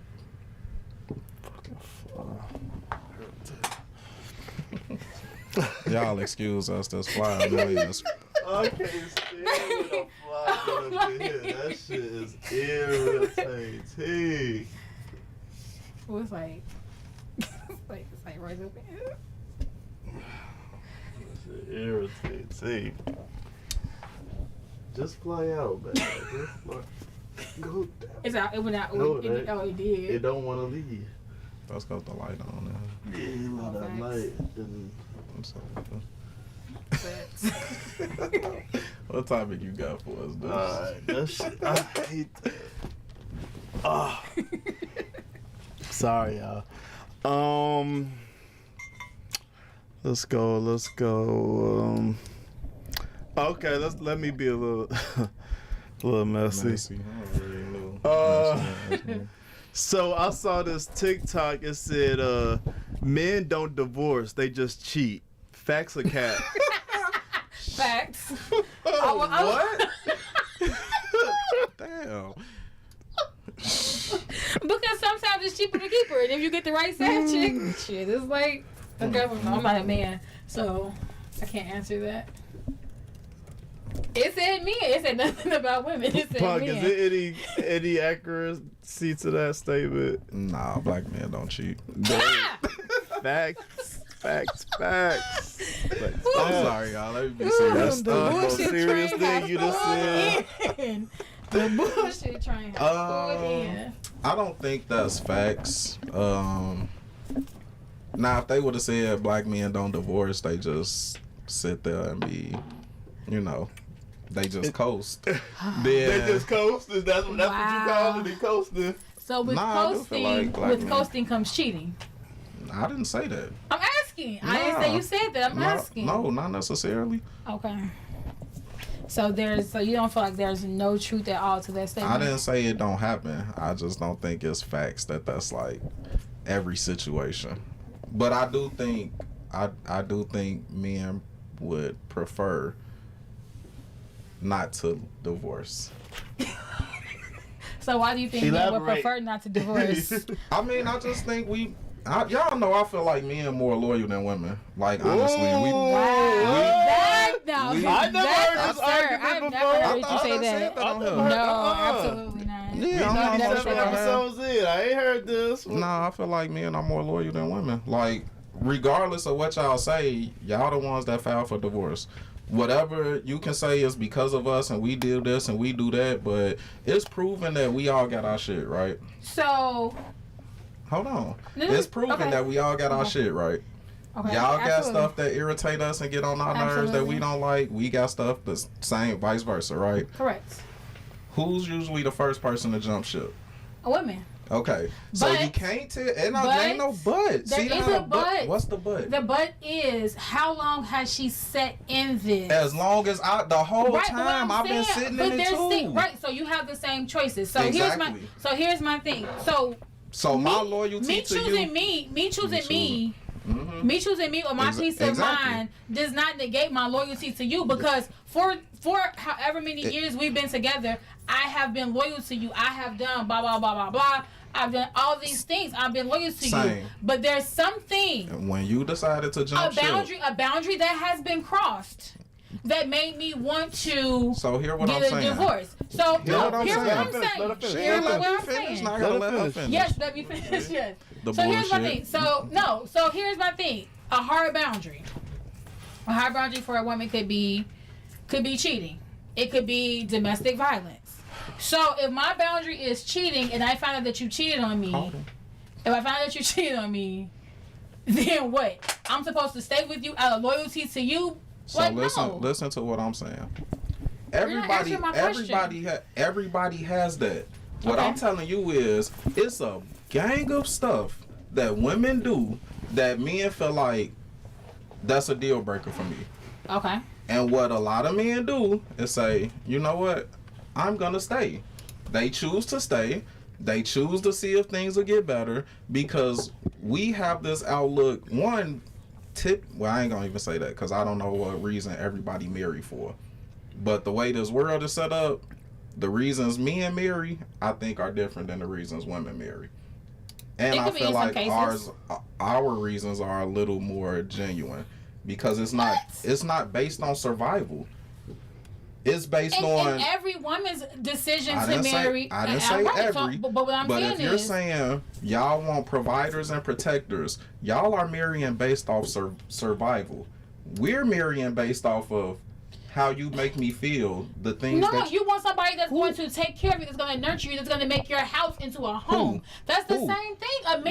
Y'all excuse us. That's fly millions. I can't stand when a fly get up in here. That shit is irritating. Well, it's like right up in here. That shit irritating. Just fly out, man. Just fly. Go down. It's out. It went out. No, It did. It don't want to leave. Let's go with the light on there. Yeah, you know that light. And What topic you got for us, dude? alright, that shit, I hate that. Sorry, y'all. Let's go. Okay, let me be a little messy. I already knew. So I saw this TikTok. It said, "Men don't divorce; they just cheat." Facts or cap? Facts. What? Damn. Because sometimes it's cheaper to keep her, and if you get the right side chick, shit, it's like the government. I'm not a man, so I can't answer that. It said men. It said nothing about women. It said Punk, men. is there any accuracy to that statement? Nah, black men don't cheat. Facts. I'm sorry, y'all. Let me be serious. The most serious thing you just said. The bullshit train has pulled in. I don't think that's facts. Now, if they would have said black men don't divorce, they just sit there and be, they just coast. They just coast. That's what you call it. They coasting. So with coasting comes cheating. I didn't say that. I'm asking. I didn't say you said that. I'm asking. No, not necessarily. Okay. So you don't feel like there's no truth at all to that statement? I didn't say it don't happen. I just don't think it's facts that's like every situation. But I do think men would prefer not to divorce. So why do you think men would prefer not to divorce? I mean, I just think y'all know I feel like men more loyal than women. Like, honestly, I've never heard this argument before. I've never heard you say that. No, absolutely not. Yeah, I'm not 97 episodes in. I ain't heard this. Nah, I feel like men are more loyal than women. Like, regardless of what y'all say, y'all the ones that file for divorce. Whatever you can say is because of us and we do this and we do that, but it's proven that we all got our shit right. So, hold on. It's proven that we all got our shit right. Okay, y'all got stuff that irritate us and get on our nerves that we don't like. We got stuff that's same, vice versa, right? Correct. Who's usually the first person to jump ship? A woman. Okay, so you can't tell. There ain't no but. There is a but. What's the but? The but is how long has she sat in this? As long as the whole time I've been sitting in it too. Right, so you have the same choices. So exactly. here's my thing. So my loyalty to you. Me choosing me or my peace of mind does not negate my loyalty to you, because for however many years we've been together, I have been loyal to you. I have done blah blah blah blah blah. I've done all these things. I've been loyal to you. But there's something when you decided to jump a boundary that has been crossed that made me want to get a divorce. So here's what I'm saying. Yes, let me finish. Yes. Here's my thing. So here's my thing. A hard boundary. A hard boundary for a woman could be cheating. It could be domestic violence. So if my boundary is cheating and I find out that you cheated on me, then what? I'm supposed to stay with you out of loyalty to you? So listen to what I'm saying. Everybody has that. What I'm telling you is, it's a gang of stuff that women do that men feel like that's a deal breaker for me. Okay. And what a lot of men do is say, you know what, I'm gonna stay. They choose to stay. They choose to see if things will get better because we have this outlook. Well, I ain't gonna even say that because I don't know what reason everybody marry for. But the way this world is set up, the reasons men marry, I think, are different than the reasons women marry. And I feel like our reasons are a little more genuine because it's not based on survival. It's based on every woman's decision to marry. I didn't say every. But what I'm saying if you're saying y'all want providers and protectors, y'all are marrying based off survival. We're marrying based off of how you make me feel. The things. No, you want somebody that's going to take care of you, that's going to nurture you, that's going to make your house into a home. That's the same thing. A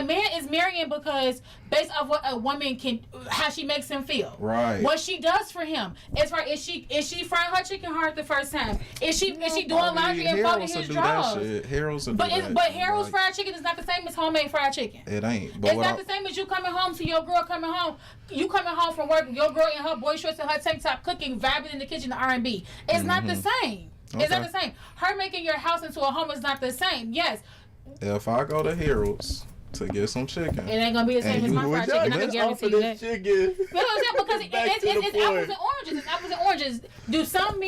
man is marrying because based off what a woman can, how she makes him feel. Right. What she does for him. As far is she frying her chicken hard the first time? Is she doing laundry and folding his drawers? Harold's but Harold's fried chicken is not the same as homemade fried chicken. It ain't. But it's not the same as you coming home to your girl coming home. You coming home from work, your girl in her boy shorts and her tank top cooking, vibing in the kitchen, the R&B. It's not the same. Okay. It's not the same. Her making your house into a home is not the same. Yes. If I go to Harold's to get some chicken, it ain't gonna be the same as my fried chicken. I can guarantee you that. Because it's apples and oranges. It's apples and oranges. Do some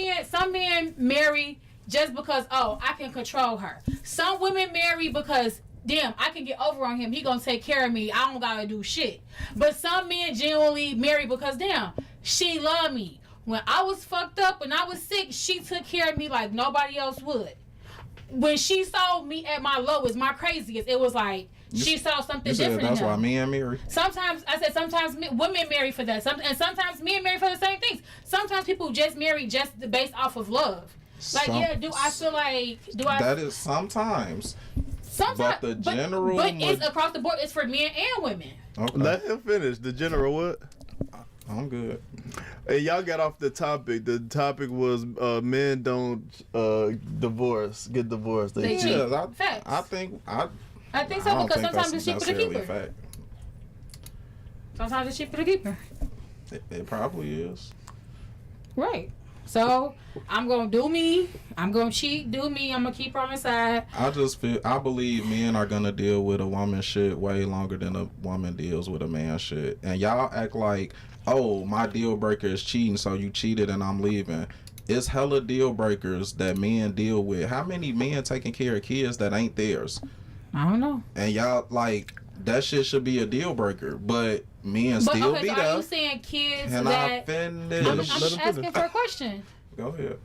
men marry just because I can control her? Some women marry because damn, I can get over on him. He gonna take care of me. I don't gotta do shit. But some men genuinely marry because damn, she love me. When I was fucked up, when I was sick, she took care of me like nobody else would. When she saw me at my lowest, my craziest, it was like she saw something different. That's why men marry. Sometimes women marry for that. And sometimes men marry for the same things. Sometimes people just marry just based off of love. That is sometimes. But the general. But it's across the board. It's for men and women. Okay. Let him finish. The general what? I'm good. Hey, y'all got off the topic. The topic was men don't get divorced. They cheat. Facts. I think so because sometimes it's cheaper to keep her. Sometimes it's cheaper to keep her. It probably is. Right. So I'm gonna do me. I'm gonna cheat. Do me. I'm gonna keep her on my side. I believe men are gonna deal with a woman shit way longer than a woman deals with a man shit. And y'all act like, oh, my deal breaker is cheating, so you cheated and I'm leaving. It's hella deal breakers that men deal with. How many men taking care of kids that ain't theirs? I don't know. And y'all like that shit should be a deal breaker, but men still be there. Are you saying kids Can that? I finish? I'm asking for a question. Go ahead.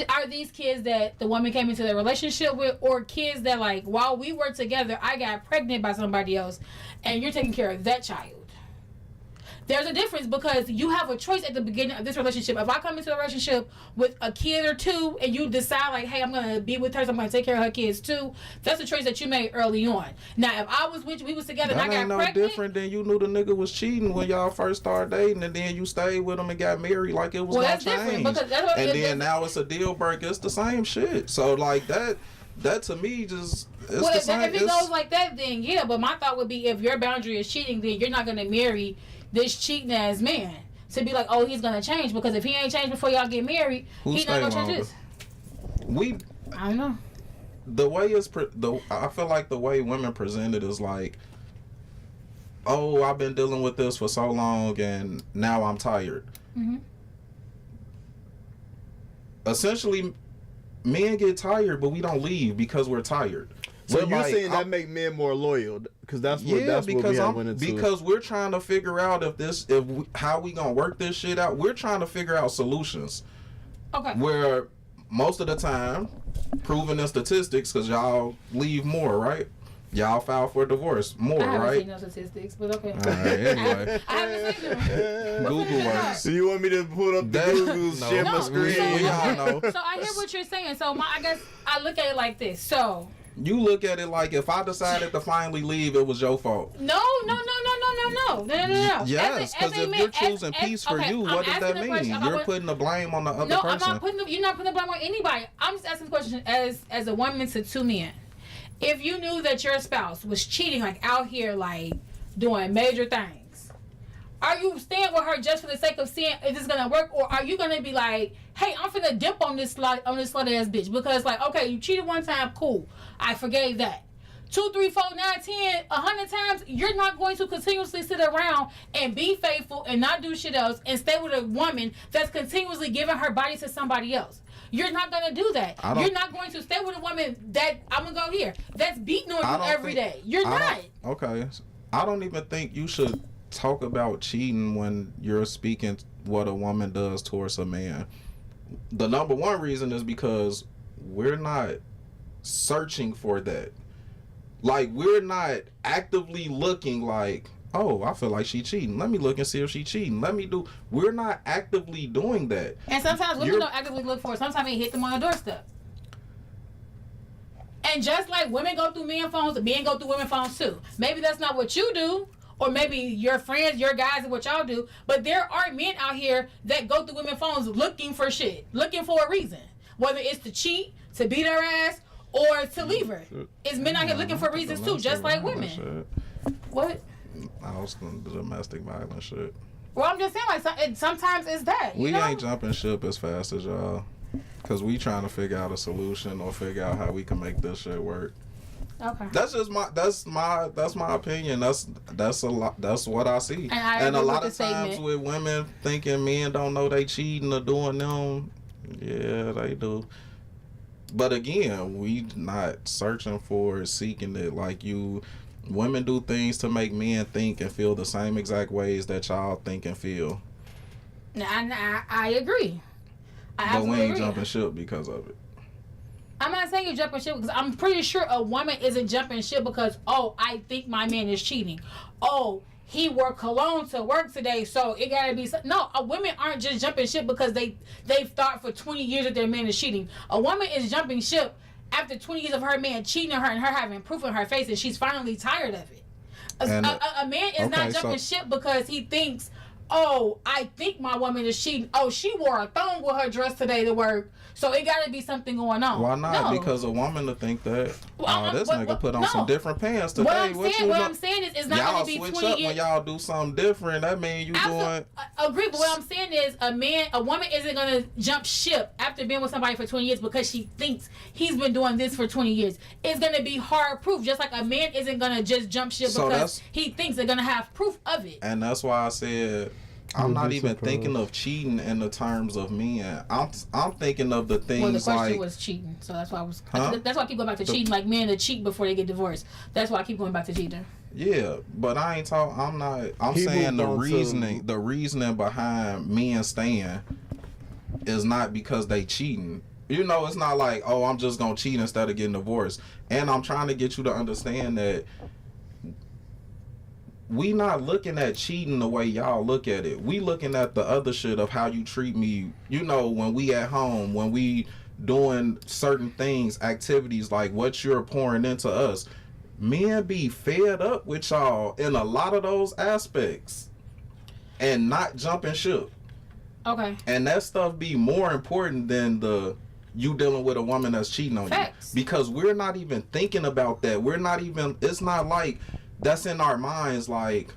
Are these kids that the woman came into the relationship with, or kids that like while we were together, I got pregnant by somebody else, and you're taking care of that child? There's a difference because you have a choice at the beginning of this relationship. If I come into a relationship with a kid or two and you decide like, hey, I'm going to be with her, so I'm going to take care of her kids too, that's a choice that you made early on. Now, if I was with you, we was together and I got pregnant. That ain't no different than you knew the nigga was cheating when y'all first started dating and then you stayed with him and got married like it was going to change. Then now it's a deal breaker. It's the same shit. So like that to me just... If it goes like that, then yeah. But my thought would be if your boundary is cheating, then you're not going to marry this cheating ass man to be like, oh, he's gonna change, because if he ain't changed before y'all get married, he's not gonna change this. I don't know. The way I feel like the way women present it is like, oh, I've been dealing with this for so long and now I'm tired. Mm-hmm. Essentially, men get tired, but we don't leave because we're tired. So you're saying that make men more loyal? Because that's what we went into. Because we're trying to figure out how we gonna work this shit out. We're trying to figure out solutions. Okay. Where most of the time, proven in statistics, because y'all leave more, right? Y'all file for divorce more, right? I haven't seen no statistics, but okay. All right, anyway. I haven't seen them. Google works. So you want me to pull up the Google, share my screen? We all know. So I hear what you're saying. So I guess I look at it like this. So you look at it like if I decided to finally leave, it was your fault. No. Yes, because if you're choosing peace for you, what does that mean? You're putting the blame on the other person. You're not putting the blame on anybody. I'm just asking the question as a woman to two men. If you knew that your spouse was cheating, like out here, like doing major things, Are you staying with her just for the sake of seeing if this gonna work, or are you gonna be like, hey, I'm finna dip on this slut ass bitch? Because like, okay, you cheated one time, cool, I forgave that. 2, 3, 4, 9, 10, 100 times, you're not going to continuously sit around and be faithful and not do shit else and stay with a woman that's continuously giving her body to somebody else. You're not going to do that. You're not going to stay with a woman that, I'm going to go here, that's beating on you every day. You're not. Okay. I don't even think you should talk about cheating when you're speaking what a woman does towards a man. The number one reason is because we're not searching for that. Like, we're not actively looking like, oh, I feel like she cheating. Let me look and see if she cheating. We're not actively doing that. And sometimes women don't actively look for it. Sometimes they hit them on the doorstep. And just like women go through men phones, men go through women phones too. Maybe that's not what you do, or maybe your friends, your guys, and what y'all do. But there are men out here that go through women phones looking for shit, looking for a reason. Whether it's to cheat, to beat her ass, or to leave her. It's men out here looking for reasons too, just like women. What? I was going to domestic violence shit. Well, I'm just saying, like, sometimes it's that. We ain't jumping ship as fast as y'all, cause we trying to figure out a solution or figure out how we can make this shit work. Okay. That's just my opinion. That's a lot. That's what I see. And a lot of times with women thinking men don't know they cheating or doing them. Yeah, they do. But again, we not searching for it, seeking it. Like you, women do things to make men think and feel the same exact ways that y'all think and feel. I agree. But we ain't jumping ship because of it. I'm not saying you jumping ship because I'm pretty sure a woman isn't jumping ship because, oh, I think my man is cheating. Oh, he wore cologne to work today, so it gotta be. No, women aren't just jumping ship because they've thought for 20 years that their man is cheating. A woman is jumping ship after 20 years of her man cheating on her and her having proof in her face, and she's finally tired of it. A man is not jumping ship because he thinks, oh, I think my woman is cheating. Oh, she wore a thong with her dress today to work, so it got to be something going on. Why not? No. Because a woman to think that, this nigga put on some different pants today. What I'm saying is, it's not going to be 20 years. Y'all switch up when y'all do something different. That means you doing. Agree, but what I'm saying is, a woman isn't going to jump ship after being with somebody for 20 years because she thinks he's been doing this for 20 years. It's going to be hard proof, just like a man isn't going to just jump ship because he thinks they're going to have proof of it. And that's why I said, I'm not even thinking of cheating in the terms of men. I'm thinking of the things like. Well, the question was cheating, so that's why I was. That's why I keep going back to cheating. Like men that cheat before they get divorced. That's why I keep going back to cheating. Yeah, but I ain't talking. I'm not. I'm saying the reasoning. The reasoning behind men staying is not because they cheating. You know, it's not like, oh, I'm just gonna cheat instead of getting divorced. And I'm trying to get you to understand that. We not looking at cheating the way y'all look at it. We looking at the other shit of how you treat me. You know, when we at home, when we doing certain things, activities, like what you're pouring into us. Men be fed up with y'all in a lot of those aspects and not jumping ship. Okay. And that stuff be more important than you dealing with a woman that's cheating on you. Because we're not even thinking about that. It's not like that's in our minds, like,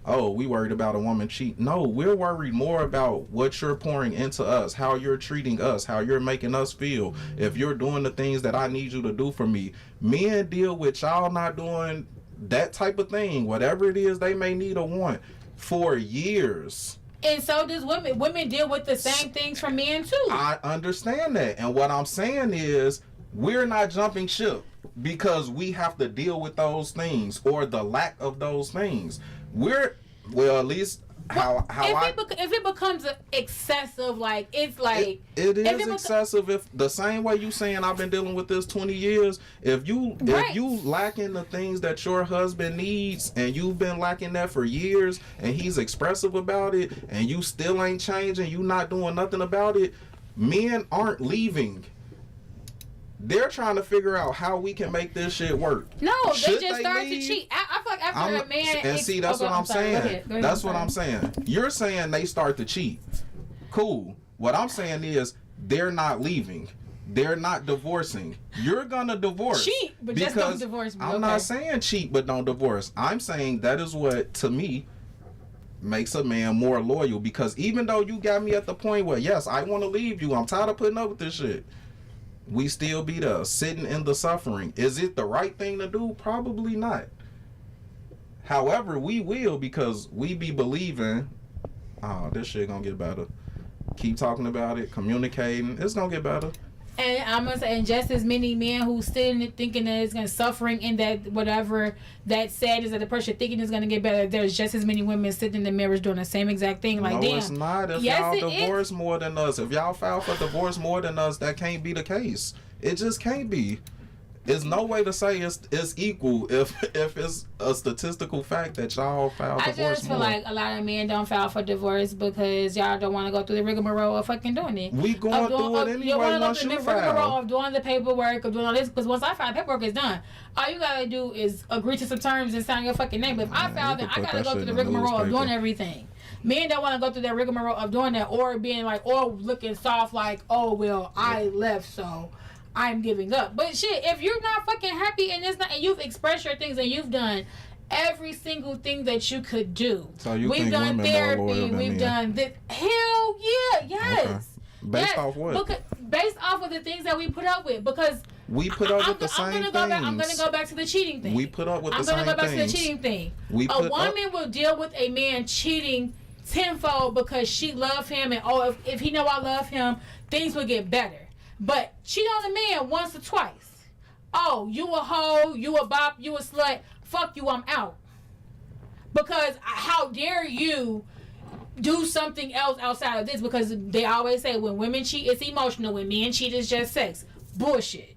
oh, we worried about a woman cheat. No, we're worried more about what you're pouring into us, how you're treating us, how you're making us feel. If you're doing the things that I need you to do for me. Men deal with y'all not doing that type of thing, whatever it is they may need or want, for years. And so does women. Women deal with the same things from men too. I understand that. And what I'm saying is, we're not jumping ship because we have to deal with those things or the lack of those things. At least if it becomes excessive, like it's like it is excessive. If the same way you saying I've been dealing with this 20 years, if you lacking the things that your husband needs and you've been lacking that for years and he's expressive about it and you still ain't changing, you not doing nothing about it, men aren't leaving. They're trying to figure out how we can make this shit work. No, they just started to cheat. I feel like after a man... And see, that's what I'm saying. That's what I'm saying. You're saying they start to cheat. Cool. What I'm saying is they're not leaving. They're not divorcing. You're going to divorce. Cheat, but just don't divorce me. I'm not saying cheat, but don't divorce. I'm saying that is what, to me, makes a man more loyal, because even though you got me at the point where, yes, I want to leave you, I'm tired of putting up with this shit, we still be there sitting in the suffering. Is it the right thing to do? Probably not. However, we will, because we be believing, oh, this shit gonna get better. Keep talking about it, communicating, it's gonna get better. And I'm gonna say, and just as many men who sitting thinking that it's gonna suffering in that whatever that sadness that the person thinking is gonna get better, there's just as many women sitting in the mirrors doing the same exact thing. Like, no, damn, it's not. If y'all divorce more than us, if y'all file for divorce more than us, that can't be the case. It just can't be. There's no way to say it's equal if it's a statistical fact that y'all file divorce more. I just feel like a lot of men don't file for divorce because y'all don't want to go through the rigmarole of fucking doing it. We going through it anyway once you file. The rigmarole of doing the paperwork, of doing all this, because once I file, paperwork is done. All you gotta do is agree to some terms and sign your fucking name. But if I file, then I gotta go through the rigmarole of doing everything. Men don't want to go through that rigmarole of doing that, or being like, or looking soft like, oh well, I left, so I'm giving up. But shit, if you're not fucking happy and it's not, and you've expressed your things and you've done every single thing that you could do. So you we've think done women therapy, more loyal than we've men? done this. Hell yeah, yes. Okay. Based off what? Based off of the things that we put up with, because we put up with the same things. I'm gonna go back to the cheating thing. We put up with the same things. I'm gonna go back to the cheating thing. A woman will deal with a man cheating tenfold because she love him, and if he know I love him, things will get better. But cheat on a man once or twice. Oh, you a hoe, you a bop, you a slut. Fuck you, I'm out. Because how dare you do something else outside of this? Because they always say when women cheat, it's emotional. When men cheat, it's just sex. Bullshit.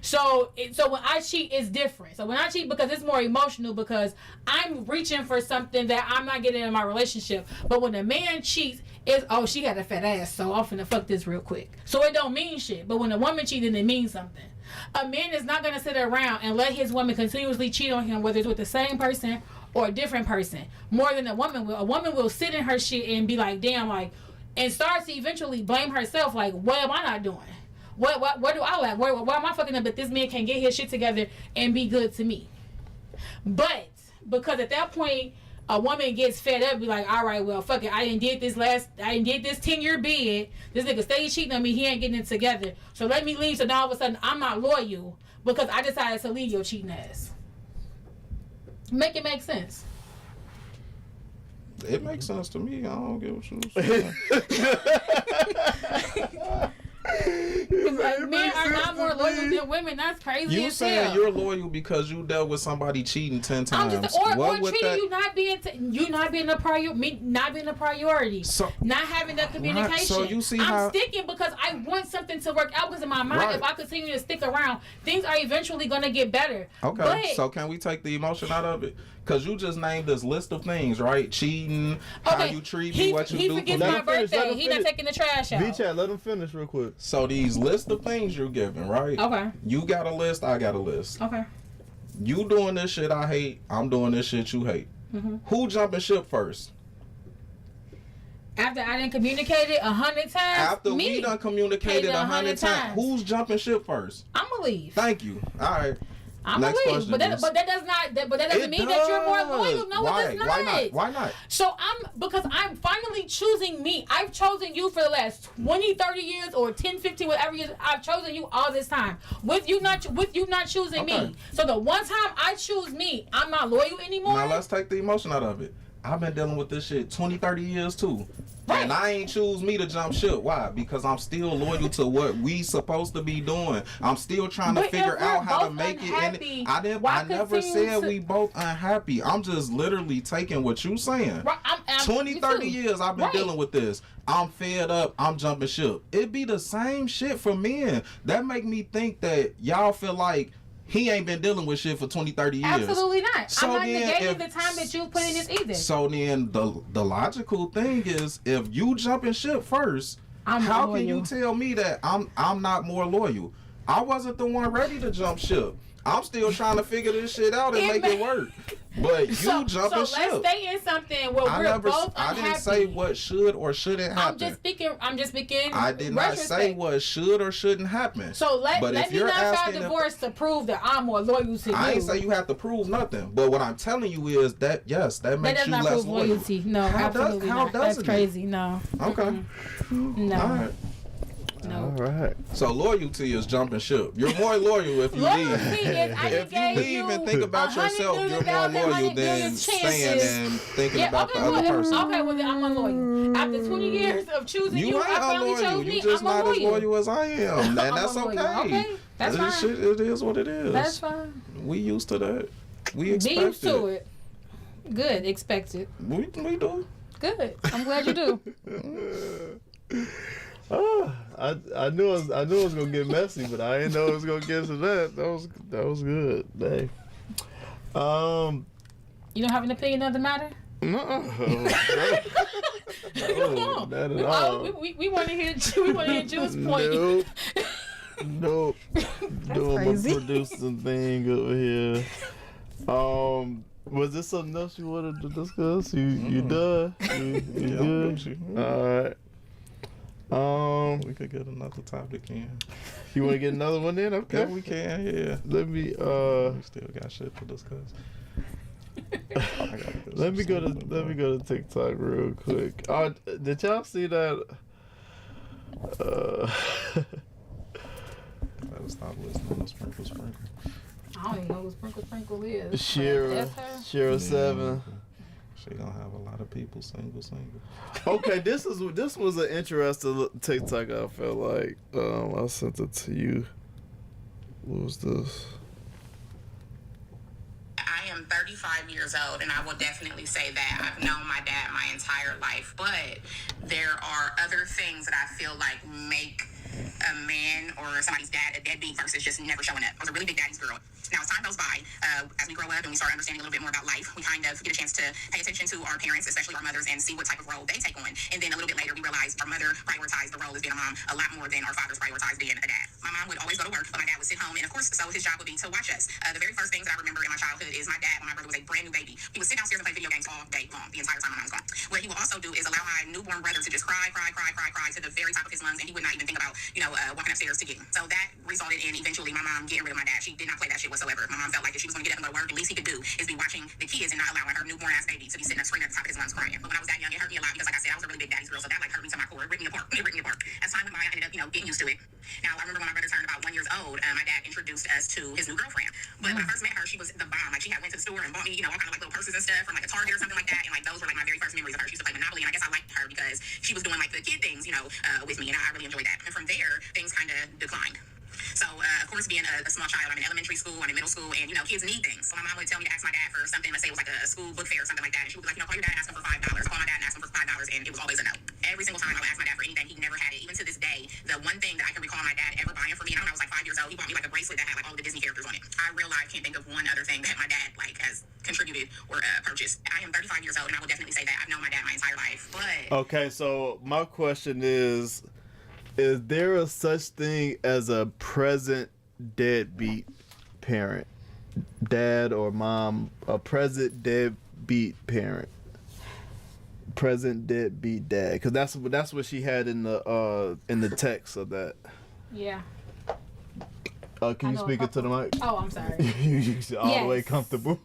So when I cheat, it's different. So when I cheat, because it's more emotional, because I'm reaching for something that I'm not getting in my relationship. But when a man cheats, it's, oh, she got a fat ass, so I'm finna fuck this real quick. So it don't mean shit. But when a woman cheats, then it means something. A man is not gonna sit around and let his woman continuously cheat on him, whether it's with the same person or a different person, more than a woman will. A woman will sit in her shit and be like, damn, like, and starts to eventually blame herself, like, what am I not doing? What do I lack? Why am I fucking up that this man can get his shit together and be good to me? But because at that point a woman gets fed up, be like, all right, well, fuck it, I didn't did this 10-year bid. This nigga stay cheating on me, he ain't getting it together. So let me leave, so now all of a sudden I'm not loyal because I decided to leave your cheating ass. Make it make sense. It makes sense to me. I don't get what you're saying. Like, men are not more loyal than women. That's crazy. You saying you're loyal because you dealt with somebody cheating 10 times? Or treating you not being a priority. So, not having that communication. Right, so you see I'm sticking because I want something to work out. Because in my mind, right, if I continue to stick around, things are eventually gonna get better. Okay, but, so can we take the emotion out of it? Because you just named this list of things, right? Cheating, how you treat me, what you do. He forgets my birthday. He not taking the trash out. V-chat, let him finish real quick. So these list of things you're giving, right? Okay. You got a list, I got a list. Okay. You doing this shit I hate, I'm doing this shit you hate. Mm-hmm. Who jumping ship first? After I done communicated 100 times? After we done communicated 100 times. Who's jumping ship first? I'm gonna leave. Thank you. All right. I'm gonna leave, but that doesn't mean that you're more loyal. No, why? It does not. Why not? Why not? So because I'm finally choosing me. I've chosen you for the last 20, 30 years or 10, 15, whatever years. I've chosen you all this time. With you not choosing me. So the one time I choose me, I'm not loyal anymore. Now let's take the emotion out of it. I've been dealing with this shit 20, 30 years too. Right. And I ain't choose me to jump ship. Why? Because I'm still loyal to what we supposed to be doing. I'm still trying to figure out how to make unhappy, it. And I never said we both unhappy. I'm just literally taking what you saying. Right, 20, 30 years I've been dealing with this. I'm fed up. I'm jumping ship. It be the same shit for men. That make me think that y'all feel like he ain't been dealing with shit for 20, 30 years. Absolutely not. So I'm not negating the time that you put in this either. So then the logical thing is, if you jumping ship first, how can you tell me that I'm not more loyal? I wasn't the one ready to jump ship. I'm still trying to figure this shit out and make it work. But you jumping ship. So let's stay in something where we're both unhappy. I didn't say what should or shouldn't happen. I'm just speaking. I did not say what should or shouldn't happen. So let me not file divorce to prove that I'm more loyal to you. I ain't say you have to prove nothing. But what I'm telling you is that yes, that makes you less loyal. That does not prove loyalty. No, absolutely not. That's crazy. No. Okay. No. All right. No. All right. So loyalty is jumping ship. You're more loyal if you leave. If you leave and think about yourself, you're more loyal than staying and thinking about the other person. Okay, well then I'm unloyal. After 20 years of choosing you, I finally chose me. You just not as loyal as I am, and that's okay. Okay, that's fine. It is what it is. That's fine. We used to that. We expect it. Be used to it. Good. Expect it. We do. Good. I'm glad you do. I knew it was gonna get messy, but I didn't know it was gonna get to that. That was good. Dang. You don't have an opinion on the matter? No, not at all. We want to hear Jew's point. Nope. Doing crazy. my producing thing over here. Was this something else you wanted to discuss? You done? You good? All right. We could get another topic in. You want to get another one in? Okay. Yeah, we can. Yeah. Let me. We still got shit to discuss. Let me go to TikTok real quick. Did y'all see that? Better stop listening to Sprinkle. I don't even know who Sprinkle is. Shira 7. She gonna have a lot of people single. Okay, this was an interesting TikTok. I felt like I sent it to you. What was this? I am 35 years old, and I will definitely say that I've known my dad my entire life. But there are other things that I feel like make a man or somebody's dad a deadbeat versus just never showing up. I was a really big daddy's girl. Now, as time goes by, as we grow up and we start understanding a little bit more about life, we kind of get a chance to pay attention to our parents, especially our mothers, and see what type of role they take on. And then a little bit later, we realize our mother prioritized the role as being a mom a lot more than our fathers prioritized being a dad. My mom would always go to work, but my dad would sit home, and of course, so his job would be to watch us. The very first things that I remember in my childhood is my dad, when my brother was a brand new baby, he would sit downstairs and play video games all day long, the entire time my mom was gone. What he will also do is allow my newborn brother to just cry to the very top of his lungs, and he would not even think about, walking upstairs to get him. So that resulted in eventually my mom getting rid of my dad. She did not play that shit whatsoever. My mom felt like if she was going to get up and go to work, the least he could do is be watching the kids and not allowing her newborn ass baby to be sitting there screaming at the top of his lungs crying. But when I was that young, it hurt me a lot because, like I said, I was a really big daddy's girl, so that hurt me to my core. It ripped me apart. As time went by, I ended up, getting used to it. Now, I remember when my brother turned about 1 year old, my dad introduced us to his new girlfriend. But when I first met her, she was the bomb. Like, she had went to the store and bought me, all kind of like little purses and stuff from like a Target or something like that. And like those were like my very first memories of her. She used to play Monopoly, and I guess I liked her because she was doing like the kid things, with me, and I really enjoyed that. And from there, things kind of declined. So, of course, being a small child, I'm in elementary school, I'm in middle school, and, kids need things. So my mom would tell me to ask my dad for something, let's say it was like a school book fair or something like that, and she would be like, call your dad and ask him for $5. Call my dad and ask him for $5, and it was always a no. Every single time I would ask my dad for anything, he never had it. Even to this day, the one thing that I can recall my dad ever buying for me, and I was like 5 years old, he bought me like a bracelet that had like all of the Disney characters on it. I real life can't think of one other thing that my dad has contributed or purchased. I am 35 years old, and I will definitely say that I've known my dad my entire life. But okay, so my question is there a such thing as a present deadbeat parent, dad or mom, a present deadbeat parent, present deadbeat dad? Because that's what she had in the text of that. Yeah. Can you speak it to the mic? Oh, I'm sorry. You all the way comfortable.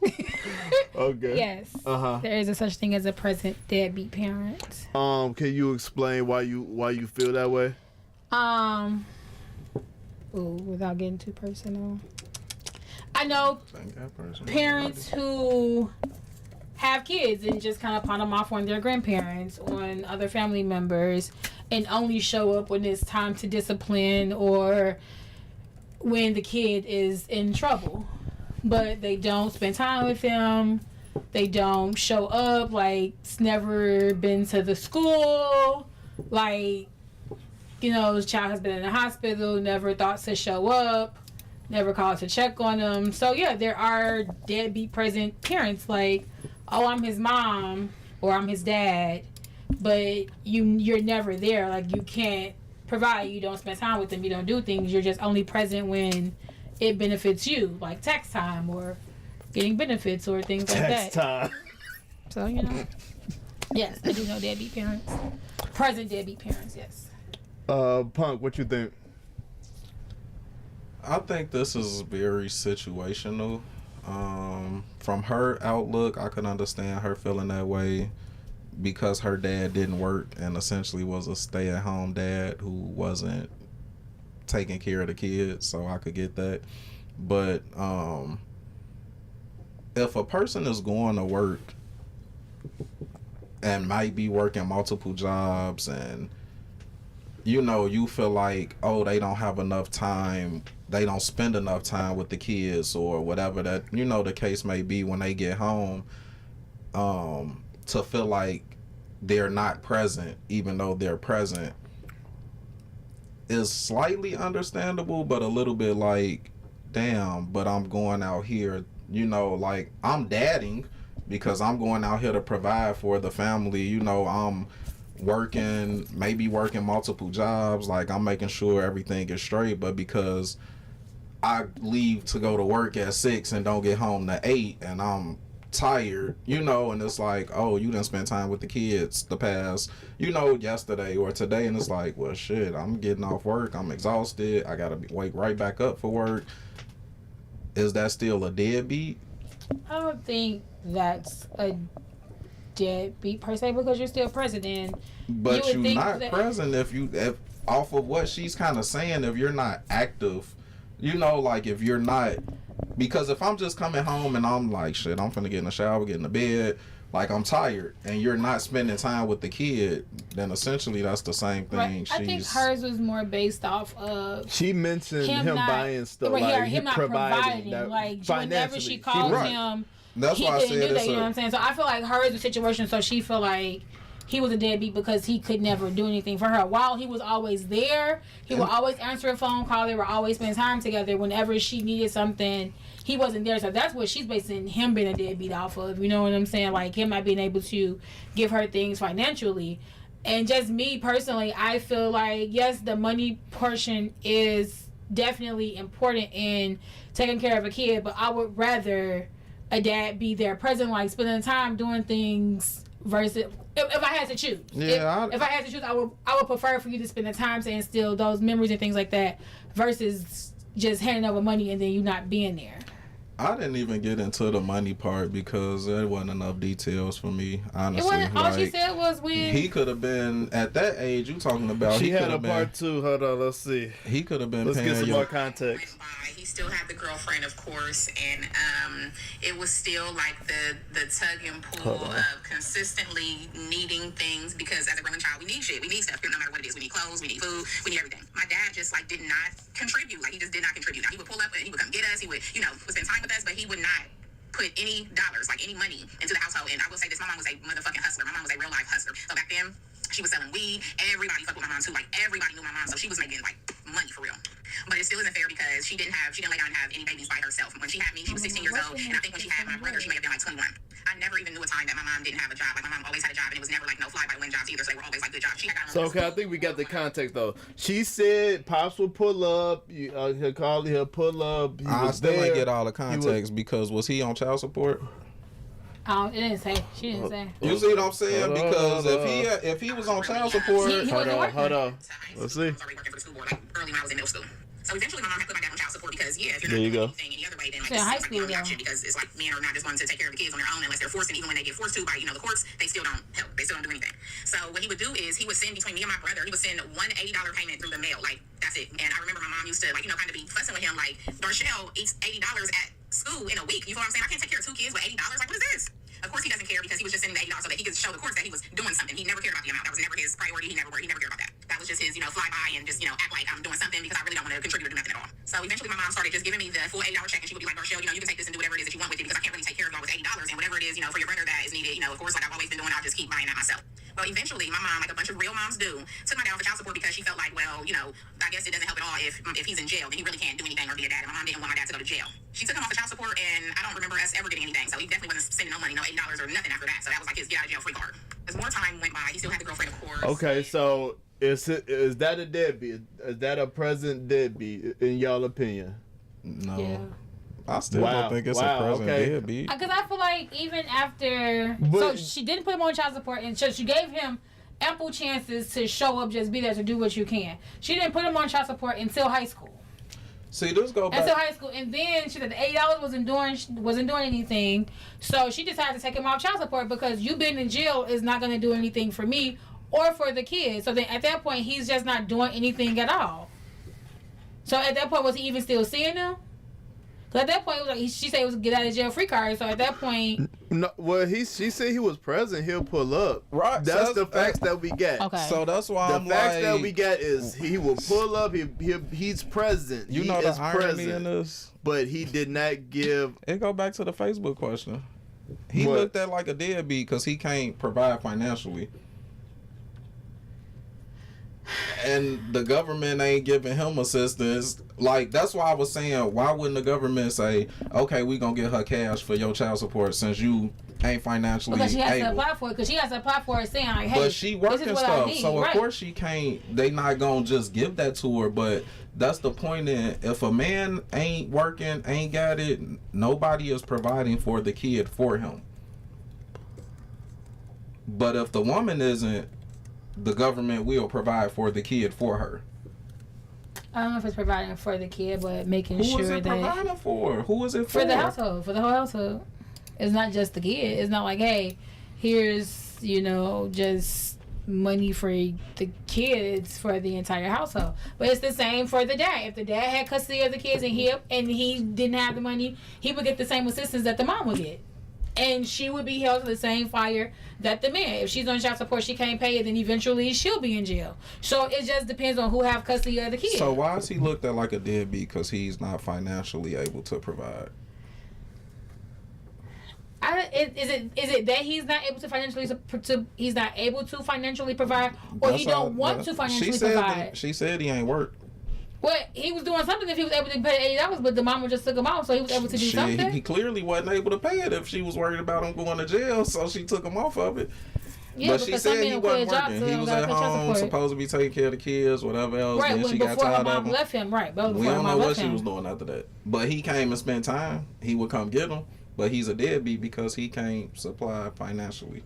Okay. Yes. There is a such thing as a present deadbeat parent. Can you explain why you feel that way? Without getting too personal. I know parents who have kids and just kind of pawn them off on their grandparents, on other family members, and only show up when it's time to discipline or when the kid is in trouble. But they don't spend time with them. They don't show up. Like, it's never been to the school. Like, this child has been in the hospital, never thought to show up, never called to check on them. So, yeah, there are deadbeat present parents. Like, oh, I'm his mom or I'm his dad, but you're never there. Like, you can't provide. You don't spend time with them. You don't do things. You're just only present when it benefits you, like tax time or getting benefits or things like that. Tax time. So, you know. Yes, I do know deadbeat parents. Present deadbeat parents, yes. Punk, what you think? I think this is very situational. From her outlook, I can understand her feeling that way because her dad didn't work and essentially was a stay-at-home dad who wasn't taking care of the kids, so I could get that. But if a person is going to work and might be working multiple jobs and you feel like, oh, they don't have enough time, they don't spend enough time with the kids or whatever that the case may be when they get home, to feel like they're not present even though they're present is slightly understandable, but a little bit like, damn, but I'm going out here, like I'm dadding because I'm going out here to provide for the family. I'm maybe working multiple jobs, like I'm making sure everything is straight, but because I leave to go to work at 6 and don't get home to 8 and I'm tired, and it's like, oh, you didn't spend time with the kids the past, yesterday or today, and it's like, well, shit, I'm getting off work, I'm exhausted, I gotta wake right back up for work. Is that still a deadbeat? I don't think that's a deadbeat per se because you're still present and but you're not present if off of what she's kind of saying, if you're not active, like if you're not, because if I'm just coming home and I'm like, shit, I'm finna get in the shower, get in the bed, like I'm tired, and you're not spending time with the kid, then essentially that's the same thing. Right. I think hers was more based off of, she mentioned him buying stuff, like him not providing, like whenever she calls him, that's he why I didn't said do that. You know what I'm saying? So I feel like hers is a situation. So she feel like he was a deadbeat because he could never do anything for her. While he was always there, he would always answer a phone call. They would always spend time together. Whenever she needed something, he wasn't there. So that's what she's basing him being a deadbeat off of. You know what I'm saying? Like him not being able to give her things financially. And just me personally, I feel like, yes, the money portion is definitely important in taking care of a kid, but I would rather a dad be there present, like spending time doing things versus if I had to choose. Yeah, if I had to choose, I would prefer for you to spend the time to instill those memories and things like that versus just handing over money and then you not being there. I didn't even get into the money part because there wasn't enough details for me, honestly. All she said was when he could have been at that age you talking about. She had a part 2. Hold on, let's see. He could have been. Let's get some more context. He still had the girlfriend, of course, and it was still like the tug and pull of consistently needing things because as a growing child, we need shit, we need stuff, no matter what it is. We need clothes, we need food, we need everything. My dad just like did not contribute. Like he just did not contribute. Now he would pull up and he would come get us. He would would spend time with us, but he would not put any dollars, like any money, into the household. And I will say this: my mom was a motherfucking hustler. My mom was a real life hustler. So back then, she was selling weed. Everybody fucked with my mom too. Like everybody knew my mom, so she was making like money for real. But it still isn't fair because she didn't lay down and have any babies by herself. When she had me, she was 16 years old, and I think when she had my brother, she may have been like 21. I never even knew a time that my mom didn't have a job. Like my mom always had a job, and it was never like no fly by the wind jobs either. So they were always like good jobs. She had gotten so okay, I think we got the context though. She said Pops would pull up. He'll call. He'll pull up. I still didn't get all the context because was he on child support? It didn't say. She didn't say. You see what I'm saying? Because if he was on child support, hold on. Let's see. I was already working for the school board like early when I was in middle school. So eventually, my mom had put my dad on child support because if you're not doing anything any other way, then like high it's school like option because it's like men are not just wanting to take care of the kids on their own unless they're forced, and even when they get forced to by the courts, they still don't help. They still don't do anything. So what he would do is he would send between me and my brother, he would send $1 $80 payment through the mail, like that's it. And I remember my mom used to like kind of be fussing with him like Darshell eats $80 at school in a week. You know what I'm saying? I can't take care of 2 kids with $80. Like what is this? Of course he doesn't care because he was just sending the $80 so that he could show the courts that he was doing something. He never cared about the amount. That was never his priority. He never cared about that. That was just his, fly by and just, act like I'm doing something because I really don't want to contribute or do nothing at all. So eventually my mom started just giving me the full $80 check and she would be like, Darshell, you can take this and do whatever it is that you want with it because I can't really take care of y'all with $80 and whatever it is, for your brother that is needed, of course, like I've always been doing, I'll just keep buying that myself. Well, eventually my mom, like a bunch of real moms do, took my dad off of child support because she felt like, well, I guess it doesn't help at all if he's in jail, then he really can't do anything or be a dad. And my mom didn't want my dad to go to jail. She took him off of child support and I don't remember us ever getting anything. So he definitely wasn't spending no money, no $80 or nothing after that. So that was like his get out of jail free card. As more time went by, he still had the girlfriend, of course. Okay, so Is that a deadbeat? Is that a present deadbeat in y'all opinion? No. Yeah. I still don't think it's a present deadbeat. Because I feel like even after, so she didn't put him on child support, and so she gave him ample chances to show up, just be there to do what you can. She didn't put him on child support until high school. See, this go back until high school, and then she said the $80 wasn't doing anything, so she decided to take him off child support because you being in jail is not going to do anything for me or for the kids. So then at that point, he's just not doing anything at all. So at that point, was he even still seeing them? Because at that point, it was like, she said it was a get out of jail free card. So at that point, no. Well, she said he was present. He'll pull up. Right. That's the facts that we get. okay. So that's why the facts that we get is he will pull up. He's present. You know the irony in this, but he did not give. It go back to the Facebook question. He What? looked at like a deadbeat because he can't provide financially. And the government ain't giving him assistance. Like, that's why I was saying, why wouldn't the government say, okay, we gonna get her cash for your child support since you ain't financially because she has able. to apply for it. Because she has to apply for it, saying like, hey, But she working this is what stuff, I need. so of right. course she can't. They not gonna just give that to her. But that's the point. In if a man ain't working, ain't got it, nobody is providing for the kid for him. But if the woman isn't, the government will provide for the kid for her. I don't know if it's providing for the kid, but making Who sure is it that providing for? Who is it for? for the household, for the whole household. It's not just the kid. It's not like, hey, here's just money for the kids for the entire household. But it's the same for the dad. If the dad had custody of the kids and he didn't have the money, he would get the same assistance that the mom would get. And she would be held to the same fire that the man. If she's on child support, she can't pay it, then eventually she'll be in jail. So it just depends on who have custody of the kids. So why is he looked at like a deadbeat? Because he's not financially able to provide. Is it that he's not able to financially provide, or he don't want to financially provide? She said he ain't work. Well, he was doing something if he was able to pay $80, but the mama just took him off, so he was able to do something. He clearly wasn't able to pay it if she was worried about him going to jail, so she took him off of it. Yeah, but she said he wasn't working. He was at home, supposed to be taking care of the kids, whatever else. Right, then she got before her tired of mom him. left him. Right, but we don't know what she was doing after that. But he came and spent time. He would come get him, but he's a deadbeat because he can't supply financially.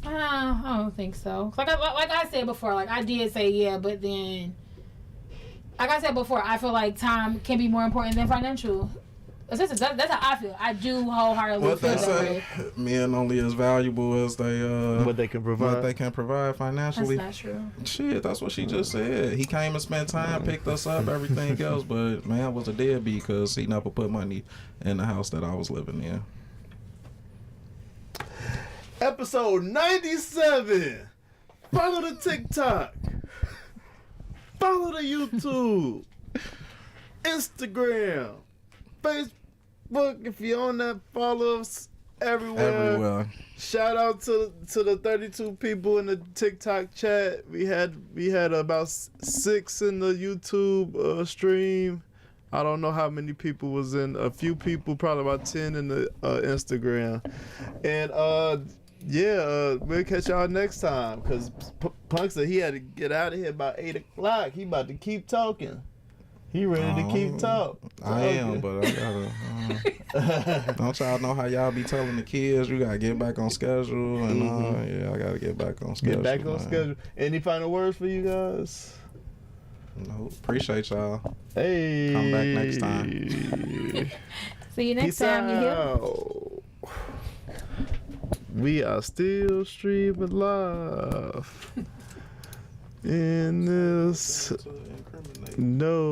I don't think so. Like I said before, like I did say yeah, but then, like I said before, I feel like time can be more important than financial. That's how I feel. I do wholeheartedly What feel they that say, way. men only as valuable as they what they can provide. What they can provide financially. That's not true. Shit, that's what she just said. He came and spent time, picked us up, everything else, but man was a deadbeat because he never put money in the house that I was living in. Episode 97. Follow the TikTok. Follow the YouTube. Instagram. Facebook. If you're on that, follow us everywhere. Shout out to the 32 people in the TikTok chat. We had about 6 in the YouTube stream. I don't know how many people was in. A few people, probably about 10 in the Instagram. And we'll catch y'all next time. Cause Punk said he had to get out of here by 8 o'clock. He about to keep talking. He ready to keep talking. I am, but I gotta. Don't y'all know how y'all be telling the kids you gotta get back on schedule and I gotta get back on schedule. Get back on schedule. Any final words for you guys? No, appreciate y'all. Hey, come back next time. See you next Peace time. You hear? out. We are still streaming live in this. No.